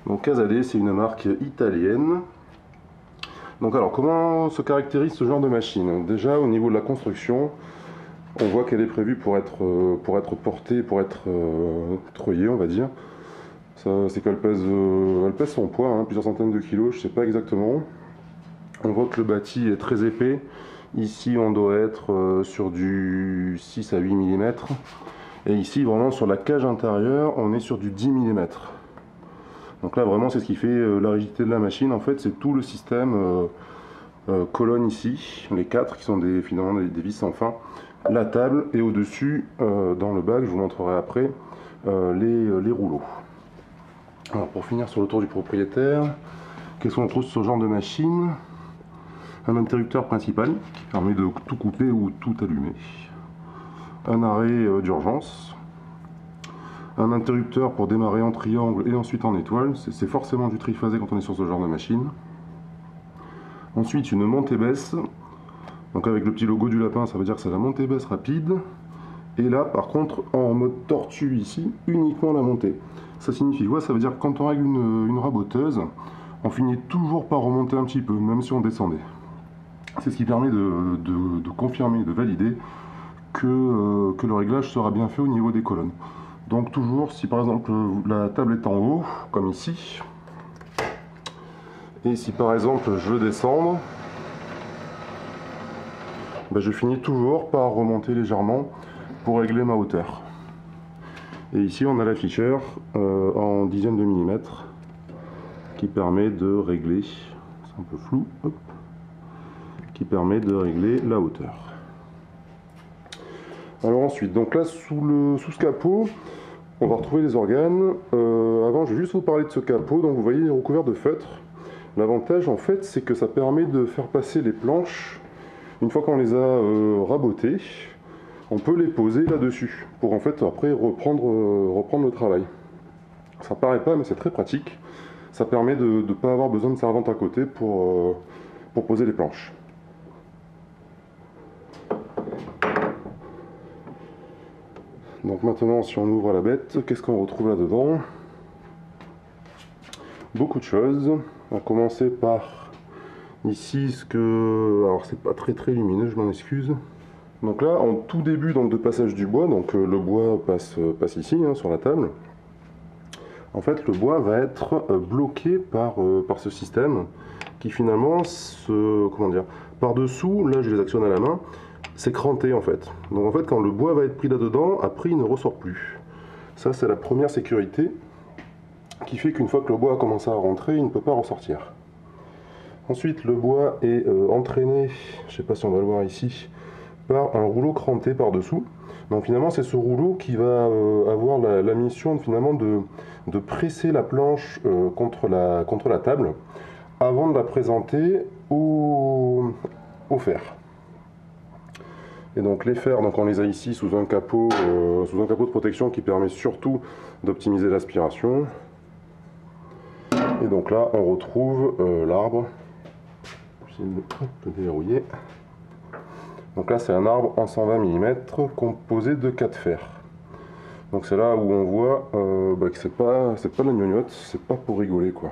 Donc Casadei, c'est une marque italienne. Donc alors, comment se caractérise ce genre de machine? Déjà, au niveau de la construction, on voit qu'elle est prévue pour être portée, pour être treuillée, on va dire. C'est qu'elle pèse son poids, hein, plusieurs centaines de kilos, je ne sais pas exactement. On voit que le bâti est très épais. Ici, on doit être sur du 6 à 8 mm. Et ici, vraiment sur la cage intérieure, on est sur du 10 mm. Donc là, vraiment, c'est ce qui fait la rigidité de la machine. En fait, c'est tout le système colonne ici, les 4 qui sont finalement des vis sans fin, la table et au-dessus, dans le bac, je vous montrerai après, les rouleaux. Alors pour finir sur le tour du propriétaire, qu'est-ce qu'on trouve sur ce genre de machine? Un interrupteur principal qui permet de tout couper ou tout allumer. Un arrêt d'urgence. Un interrupteur pour démarrer en triangle et ensuite en étoile. C'est forcément du triphasé quand on est sur ce genre de machine. Ensuite une montée-baisse. Donc avec le petit logo du lapin, ça veut dire que c'est la montée-baisse rapide. Et là par contre en mode tortue ici, uniquement la montée. Ça signifie quoi? Ça veut dire que quand on règle une raboteuse, on finit toujours par remonter un petit peu, même si on descendait. C'est ce qui permet de confirmer, de valider que le réglage sera bien fait au niveau des colonnes. Donc toujours, si par exemple la table est en haut, comme ici, et si par exemple je veux descendre, ben je finis toujours par remonter légèrement pour régler ma hauteur. Et ici on a l'afficheur en dizaines de millimètres qui permet de régler, c'est un peu flou, hop, qui permet de régler la hauteur. Alors ensuite, donc là sous ce capot, on va retrouver les organes. Avant, je vais juste vous parler de ce capot. Donc vous voyez, il est recouvert de feutre. L'avantage en fait, c'est que ça permet de faire passer les planches. Une fois qu'on les a rabotées, on peut les poser là-dessus pour en fait après reprendre le travail. Ça paraît pas, mais c'est très pratique. Ça permet de ne pas avoir besoin de servante à côté pour poser les planches. Donc maintenant, si on ouvre la bête, qu'est-ce qu'on retrouve là-dedans? Beaucoup de choses. On va commencer par ici alors c'est pas très lumineux, je m'en excuse. Donc là, en tout début donc, de passage du bois, donc le bois passe ici, hein, sur la table. En fait, le bois va être bloqué par ce système qui finalement par-dessous, là je les actionne à la main, c'est cranté en fait. Donc en fait, quand le bois va être pris là-dedans, après il ne ressort plus. Ça, c'est la première sécurité qui fait qu'une fois que le bois a commencé à rentrer, il ne peut pas ressortir. Ensuite, le bois est entraîné, je ne sais pas si on va le voir ici, par un rouleau cranté par-dessous. Donc finalement, c'est ce rouleau qui va avoir la mission finalement de presser la planche contre la table avant de la présenter au fer. Et donc les fers, donc on les a ici sous un capot de protection qui permet surtout d'optimiser l'aspiration. Et donc là, on retrouve l'arbre. Je vais le déverrouiller. Donc là, c'est un arbre en 120 mm composé de 4 fers. Donc c'est là où on voit que c'est pas de la gnognotte, c'est pas pour rigoler quoi.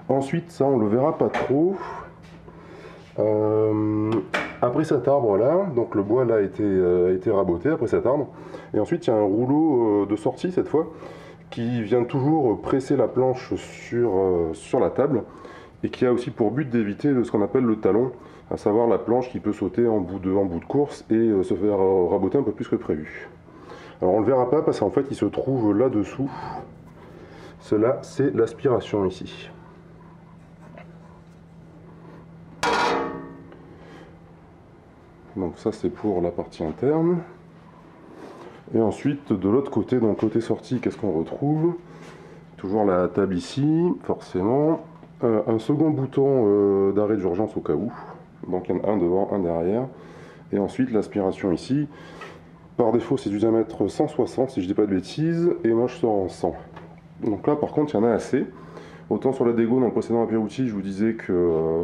Ensuite, ça on le verra pas trop. Après cet arbre là, donc le bois là a été raboté après cet arbre. Et ensuite, il y a un rouleau de sortie cette fois qui vient toujours presser la planche sur la table et qui a aussi pour but d'éviter ce qu'on appelle le talon, à savoir la planche qui peut sauter en bout de course et se faire raboter un peu plus que prévu. Alors on ne le verra pas parce qu'en fait il se trouve là-dessous. Cela c'est l'aspiration ici. Donc ça c'est pour la partie interne. Et ensuite de l'autre côté, donc côté sortie, qu'est-ce qu'on retrouve? Toujours la table ici, forcément. Un second bouton d'arrêt d'urgence au cas où. Donc il y en a un devant, un derrière. Et ensuite l'aspiration ici. Par défaut c'est du diamètre 160 si je dis pas de bêtises. Et moi je sors en 100. Donc là par contre il y en a assez. Autant sur la dégo dans le précédent apéroutil je vous disais que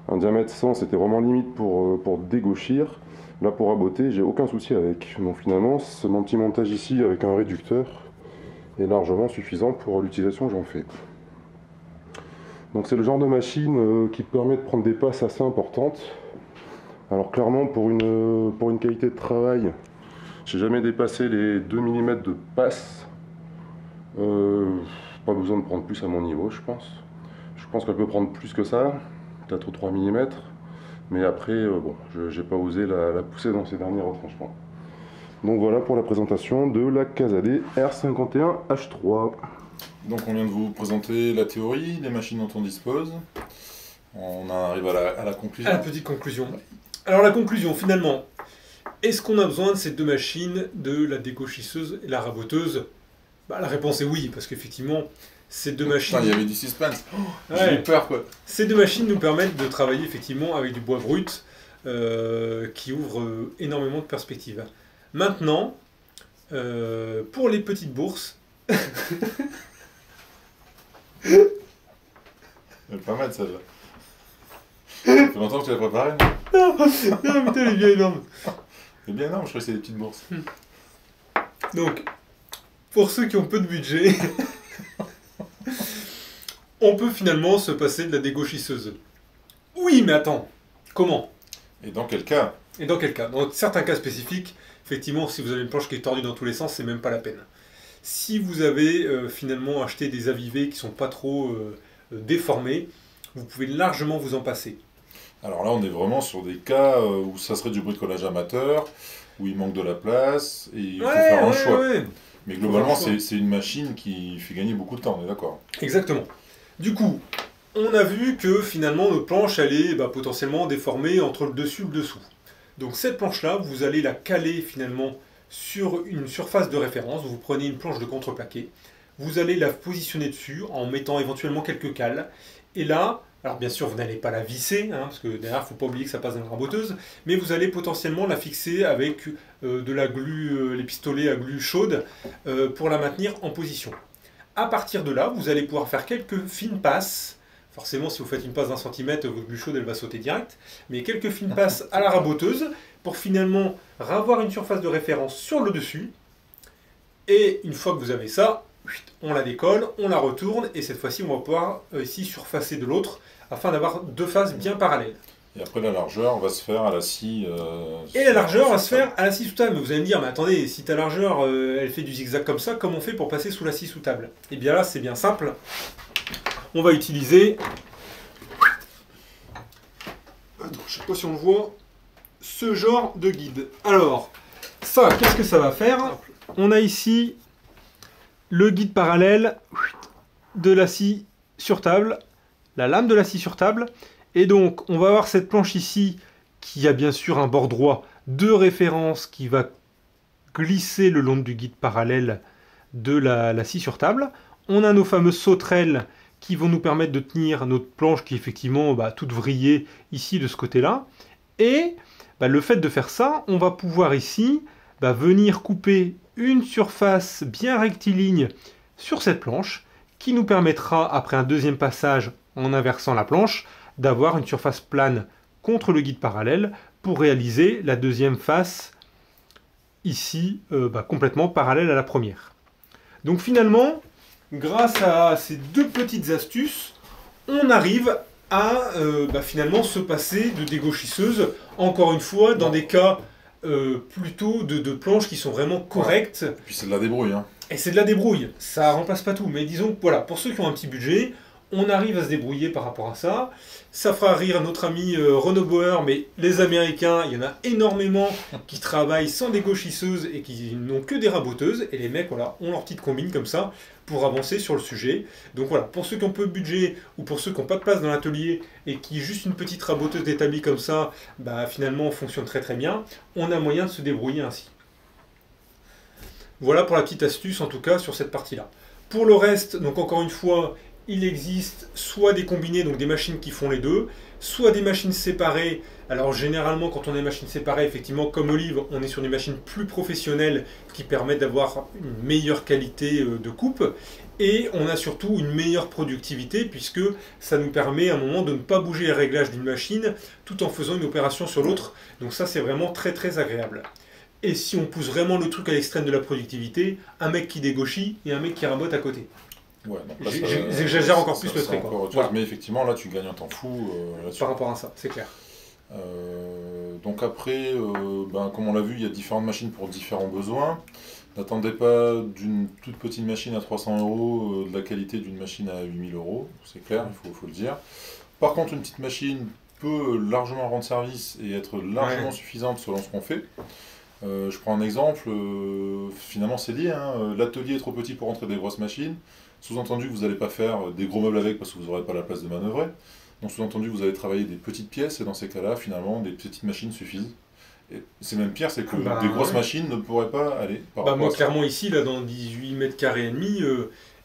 un diamètre 100 c'était vraiment limite pour dégauchir. Là pour raboter j'ai aucun souci avec. Donc finalement mon petit montage ici avec un réducteur est largement suffisant pour l'utilisation que j'en fais. Donc c'est le genre de machine qui permet de prendre des passes assez importantes. Alors clairement pour une qualité de travail, j'ai jamais dépassé les 2 mm de passe. Pas besoin de prendre plus à mon niveau je pense. Je pense qu'elle peut prendre plus que ça, peut-être 3 mm. Mais après, bon, j'ai pas osé la pousser dans ces derniers retranchements. Donc voilà pour la présentation de la Casadei R51H3. Donc on vient de vous présenter la théorie, les machines dont on dispose. On arrive à la conclusion. À la petite conclusion. Alors la conclusion, finalement, est-ce qu'on a besoin de ces deux machines, de la dégauchisseuse et la raboteuse? La réponse est oui, parce qu'effectivement, ces deux machines... Putain, il y avait du suspense. Ouais. J'ai eu peur, quoi. Ces deux machines nous permettent de travailler effectivement avec du bois brut, qui ouvre énormément de perspectives. Maintenant, pour les petites bourses... Elle est pas mal, celle-là. Ça fait longtemps que tu l'as préparée. Non, putain, elle est bien énorme. C'est bien énorme, je crois que c'est des petites bourses. Donc, pour ceux qui ont peu de budget, on peut finalement se passer de la dégauchisseuse. Oui, mais attends, comment? Et dans quel cas? Et dans quel cas? Dans certains cas spécifiques, effectivement, si vous avez une planche qui est tordue dans tous les sens, c'est même pas la peine. Si vous avez finalement acheté des avivés qui sont pas trop déformés, vous pouvez largement vous en passer. Alors là, on est vraiment sur des cas où ça serait du bricolage amateur, où il manque de la place, et il faut faire un choix. Ouais. Mais globalement, c'est une machine qui fait gagner beaucoup de temps, on est d'accord? Exactement. Du coup, on a vu que finalement notre planche elle est potentiellement déformée entre le dessus et le dessous. Donc cette planche-là, vous allez la caler finalement sur une surface de référence. Vous prenez une planche de contreplaqué, vous allez la positionner dessus en mettant éventuellement quelques cales. Et là, alors bien sûr vous n'allez pas la visser, parce que derrière il ne faut pas oublier que ça passe dans la raboteuse, mais vous allez potentiellement la fixer avec de la glu, les pistolets à glu chaude pour la maintenir en position. À partir de là, vous allez pouvoir faire quelques fines passes. Forcément, si vous faites une passe d'1 centimètre, votre glu chaude elle va sauter direct. Mais quelques fines passes à la raboteuse pour finalement avoir une surface de référence sur le dessus. Et une fois que vous avez ça, on la décolle, on la retourne et cette fois-ci on va pouvoir ici surfacer de l'autre afin d'avoir deux faces bien parallèles. Et après la largeur va se faire à la scie. Et la largeur va se faire à la scie sous table. Mais vous allez me dire, mais attendez, si ta largeur elle fait du zigzag comme ça, comment on fait pour passer sous la scie sous table? Et bien là c'est bien simple. On va utiliser, attends, je sais pas si on le voit, ce genre de guide. Alors, ça, qu'est-ce que ça va faire? On a ici le guide parallèle de la scie sur table, la lame de la scie sur table. Et donc, on va avoir cette planche ici qui a bien sûr un bord droit de référence qui va glisser le long du guide parallèle de la scie sur table. On a nos fameuses sauterelles qui vont nous permettre de tenir notre planche qui est effectivement toute vrillée ici de ce côté-là. Et le fait de faire ça, on va pouvoir ici venir couper une surface bien rectiligne sur cette planche qui nous permettra, après un deuxième passage en inversant la planche, d'avoir une surface plane contre le guide parallèle pour réaliser la deuxième face ici complètement parallèle à la première. Donc finalement, grâce à ces deux petites astuces, on arrive à finalement se passer de dégauchisseuse, encore une fois, dans des cas plutôt de planches qui sont vraiment correctes. Ouais. Et puis c'est de la débrouille. Et c'est de la débrouille, ça remplace pas tout, mais disons que voilà, pour ceux qui ont un petit budget, on arrive à se débrouiller par rapport à ça. Ça fera rire notre ami Renaud Bauer, mais les Américains, il y en a énormément qui travaillent sans dégauchisseuse et qui n'ont que des raboteuses. Et les mecs, voilà, ont leur petite combine comme ça pour avancer sur le sujet. Donc voilà, pour ceux qui ont peu de budget ou pour ceux qui n'ont pas de place dans l'atelier et qui juste une petite raboteuse d'établi comme ça, finalement fonctionne très très bien, on a moyen de se débrouiller ainsi. Voilà pour la petite astuce en tout cas sur cette partie-là. Pour le reste, donc encore une fois, il existe soit des combinés, donc des machines qui font les deux, soit des machines séparées. Alors généralement quand on a des machines séparées, effectivement comme Olive, on est sur des machines plus professionnelles qui permettent d'avoir une meilleure qualité de coupe. Et on a surtout une meilleure productivité puisque ça nous permet à un moment de ne pas bouger les réglages d'une machine tout en faisant une opération sur l'autre. Donc ça c'est vraiment très très agréable. Et si on pousse vraiment le truc à l'extrême de la productivité, un mec qui dégauchit et un mec qui rabote à côté. Ouais, j'exagère encore plus le trait. Voilà. Mais effectivement, là, tu gagnes un temps fou là-dessus. Par rapport à ça, c'est clair. Donc après, comme on l'a vu, il y a différentes machines pour différents besoins. N'attendez pas d'une toute petite machine à 300 € de la qualité d'une machine à 8000 €, c'est clair, il faut le dire. Par contre, une petite machine peut largement rendre service et être largement suffisante selon ce qu'on fait. Je prends un exemple, finalement c'est lié, hein, l'atelier est trop petit pour rentrer des grosses machines, sous-entendu vous n'allez pas faire des gros meubles avec parce que vous n'aurez pas la place de manœuvrer, donc sous-entendu vous allez travailler des petites pièces et dans ces cas-là finalement des petites machines suffisent. Et c'est même pire, c'est que des grosses machines ne pourraient pas aller par rapport moi à ça. clairement ici, là dans 18 mètres carrés et demi,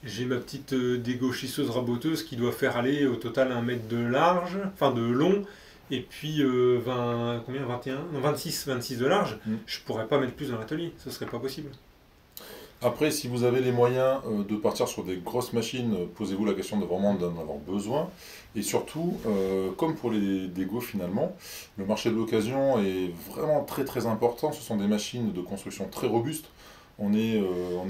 j'ai ma petite dégauchisseuse raboteuse qui doit faire aller au total 1 mètre de large, enfin de long, et puis 21, non, 26 de large. Je pourrais pas mettre plus dans l'atelier, ce serait pas possible. Après, si vous avez les moyens de partir sur des grosses machines, posez-vous la question de vraiment d'en avoir besoin. Et surtout, comme pour les Dégos finalement, le marché de l'occasion est vraiment très très important. Ce sont des machines de construction très robustes. On est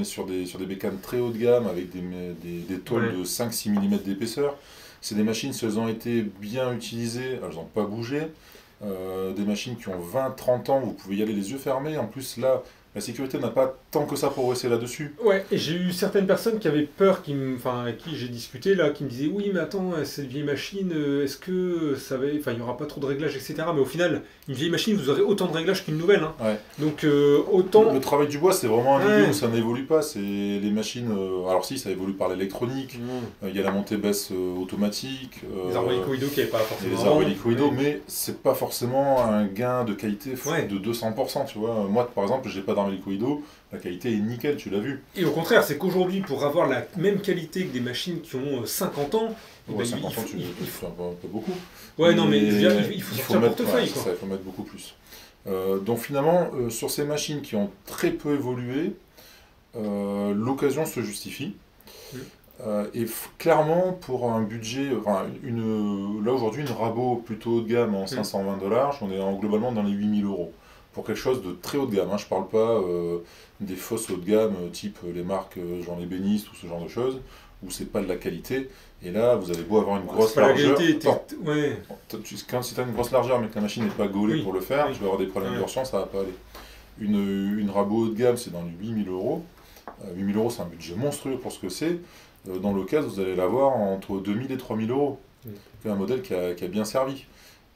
sur des bécanes très haut de gamme avec des tôles de 5-6 mm d'épaisseur. C'est des machines, si elles ont été bien utilisées, elles n'ont pas bougé. Des machines qui ont 20-30 ans, vous pouvez y aller les yeux fermés. En plus, là, la sécurité n'a pas tant que ça progressé là-dessus. Ouais, et j'ai eu certaines personnes qui avaient peur, avec qui j'ai discuté, là, qui me disaient oui, mais attends, cette vieille machine, est-ce que ça va. Enfin, il n'y aura pas trop de réglages, etc. Mais au final, une vieille machine, vous aurez autant de réglages qu'une nouvelle. Hein. Ouais. Donc, autant. Le travail du bois, c'est vraiment un milieu où ça n'évolue pas. C'est les machines. Alors, si, ça évolue par l'électronique. Il y a la montée-baisse automatique. Les arbres hélicoïdaux qui n'avaient pas forcément. Les arbres hélicoïdaux, mais c'est pas forcément un gain de qualité de 200%. Tu vois. Moi, par exemple, j'ai pas d'arbres hélicoïdaux. La qualité est nickel, tu l'as vu. Et au contraire, c'est qu'aujourd'hui, pour avoir la même qualité que des machines qui ont 50 ans, ouais, 50 ans, il faut un peu beaucoup. Ouais, non, mais il faut sortir un portefeuille. Il faut mettre beaucoup plus. Donc finalement, sur ces machines qui ont très peu évolué, l'occasion se justifie. Et clairement, pour un budget, là aujourd'hui, une rabot plutôt haut de gamme en 520 $, on est globalement dans les 8 000 €. Pour quelque chose de très haut de gamme, hein. Je ne parle pas des fausses haut de gamme, type les marques genre les bénistes ou ce genre de choses, où c'est pas de la qualité. Et là, vous avez beau avoir une grosse largeur. Si tu as une grosse largeur mais que la machine n'est pas gaulée pour le faire, tu vas avoir des problèmes de torsion, ça va pas aller. Une rabot haut de gamme, c'est dans les 8 000 €. 8 000 €, c'est un budget monstrueux pour ce que c'est. Dans le cas, vous allez l'avoir entre 2 000 et 3 000 €. C'est un modèle qui a bien servi.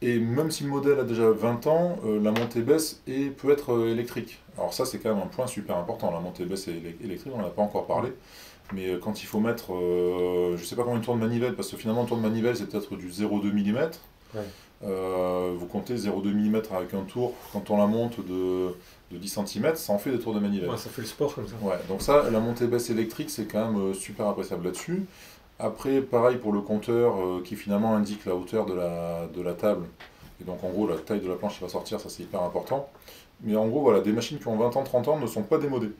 Et même si le modèle a déjà 20 ans, la montée-baisse peut être électrique. Alors ça, c'est quand même un point super important. La montée-baisse électrique, on n'en a pas encore parlé. Mais quand il faut mettre, je ne sais pas combien de tours de manivelle, parce que finalement, un tour de manivelle, c'est peut-être du 0,2 mm. Vous comptez 0,2 mm avec un tour, quand on la monte de 10 cm, ça en fait des tours de manivelle. Ouais, ça fait le sport comme ça. Ouais, donc ça, la montée-baisse électrique, c'est quand même super appréciable là-dessus. Après, pareil pour le compteur qui finalement indique la hauteur de la table. Et donc en gros, la taille de la planche qui va sortir, ça c'est hyper important. Mais en gros, voilà, des machines qui ont 20 ans, 30 ans ne sont pas démodées.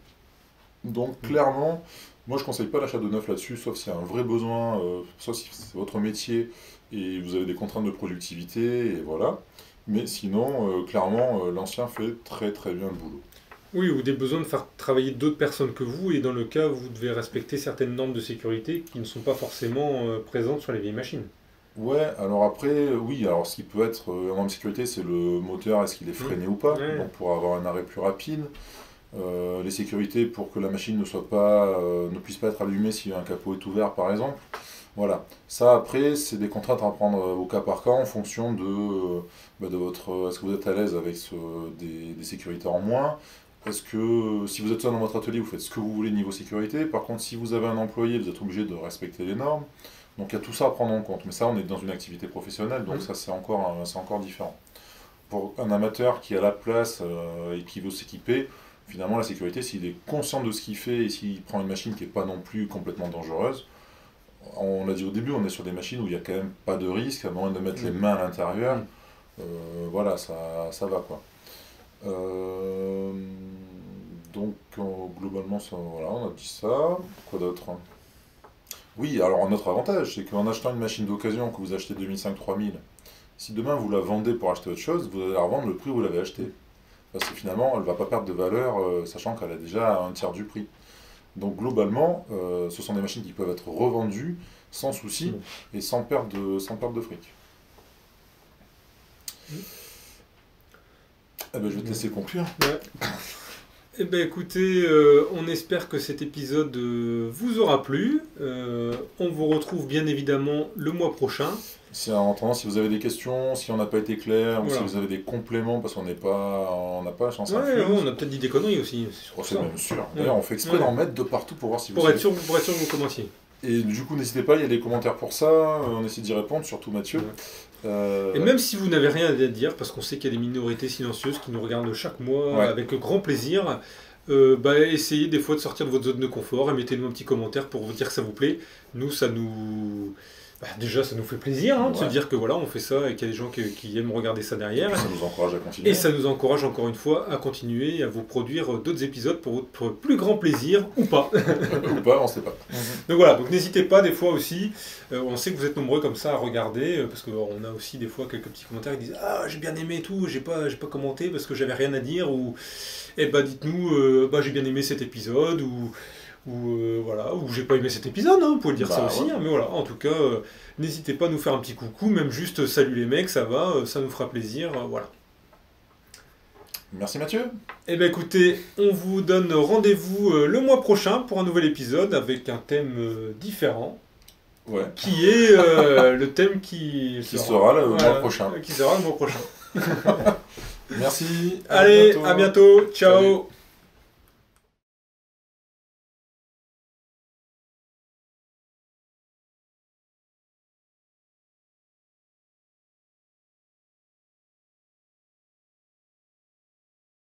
Donc clairement, moi je ne conseille pas l'achat de neuf là-dessus, sauf s'il y a un vrai besoin, sauf si c'est votre métier et vous avez des contraintes de productivité, et voilà. Mais sinon, clairement, l'ancien fait très très bien le boulot. Oui, ou des besoins de faire travailler d'autres personnes que vous, et dans le cas, vous devez respecter certaines normes de sécurité qui ne sont pas forcément présentes sur les vieilles machines. Ouais, alors après, oui, alors ce qui peut être en norme de sécurité, c'est le moteur, est-ce qu'il est freiné ou pas, donc pour avoir un arrêt plus rapide. Les sécurités pour que la machine ne puisse pas être allumée si un capot est ouvert, par exemple. Voilà. Ça, après, c'est des contraintes à prendre au cas par cas en fonction de votre... Est-ce que vous êtes à l'aise avec des sécurités en moins? Parce que si vous êtes seul dans votre atelier, vous faites ce que vous voulez niveau sécurité. Par contre, si vous avez un employé, vous êtes obligé de respecter les normes. Donc il y a tout ça à prendre en compte. Mais ça, on est dans une activité professionnelle, donc ça, c'est encore différent. Pour un amateur qui a la place et qui veut s'équiper, finalement, la sécurité, s'il est conscient de ce qu'il fait et s'il prend une machine qui n'est pas non plus complètement dangereuse, on l'a dit au début, on est sur des machines où il n'y a quand même pas de risque, à moins de mettre les mains à l'intérieur. Voilà, ça va quoi. Donc globalement voilà, on a dit ça. Quoi d'autre? Oui, alors un autre avantage, c'est qu'en achetant une machine d'occasion que vous achetez 2005-3000, si demain vous la vendez pour acheter autre chose, vous allez la revendre le prix où vous l'avez acheté. Parce que finalement, elle ne va pas perdre de valeur, sachant qu'elle a déjà un tiers du prix. Donc globalement, ce sont des machines qui peuvent être revendues sans souci et sans perte de fric. Eh ben, je vais te laisser conclure. Ouais. Eh ben écoutez, on espère que cet épisode vous aura plu. On vous retrouve bien évidemment le mois prochain. Si en attendant, si vous avez des questions, si on n'a pas été clair, ou Voilà. si vous avez des compléments, parce qu'on n'a pas la chance Ouais, infuse. on a peut-être dit des conneries aussi. C'est surtout C'est ça. même sûr. D'ailleurs, on fait exprès Ouais. d'en mettre de partout pour voir si vous Pour être sûr que vous commenciez. Et du coup, n'hésitez pas, il y a des commentaires pour ça. On essaie d'y répondre, surtout Mathieu. Et même si vous n'avez rien à dire, parce qu'on sait qu'il y a des minorités silencieuses qui nous regardent chaque mois Ouais. avec grand plaisir, essayez des fois de sortir de votre zone de confort et mettez-nous un petit commentaire pour vous dire que ça vous plaît. Nous, ça nous... déjà, ça nous fait plaisir de se Ouais. dire que voilà, on fait ça et qu'il y a des gens qui aiment regarder ça derrière. ça nous encourage à continuer. Et ça nous encourage encore une fois à continuer et à vous produire d'autres épisodes pour votre plus grand plaisir ou pas. Ou pas, on sait pas. Donc voilà, donc n'hésitez pas des fois aussi, on sait que vous êtes nombreux comme ça à regarder, parce qu'on a aussi des fois quelques petits commentaires qui disent « Ah, j'ai bien aimé et tout, j'ai pas commenté parce que j'avais rien à dire » ou « Eh bah dites-nous, j'ai bien aimé cet épisode » ou voilà, ou « J'ai pas aimé cet épisode », vous pouvez le dire ça aussi, ouais. mais voilà, en tout cas, n'hésitez pas à nous faire un petit coucou, même juste « Salut les mecs, ça va, ça nous fera plaisir », voilà. Merci Mathieu. Eh bien écoutez, on vous donne rendez-vous le mois prochain pour un nouvel épisode avec un thème différent, Ouais. qui est le thème qui sera le mois prochain. Qui sera le mois prochain. Merci. Allez, à bientôt. Ciao. Salut.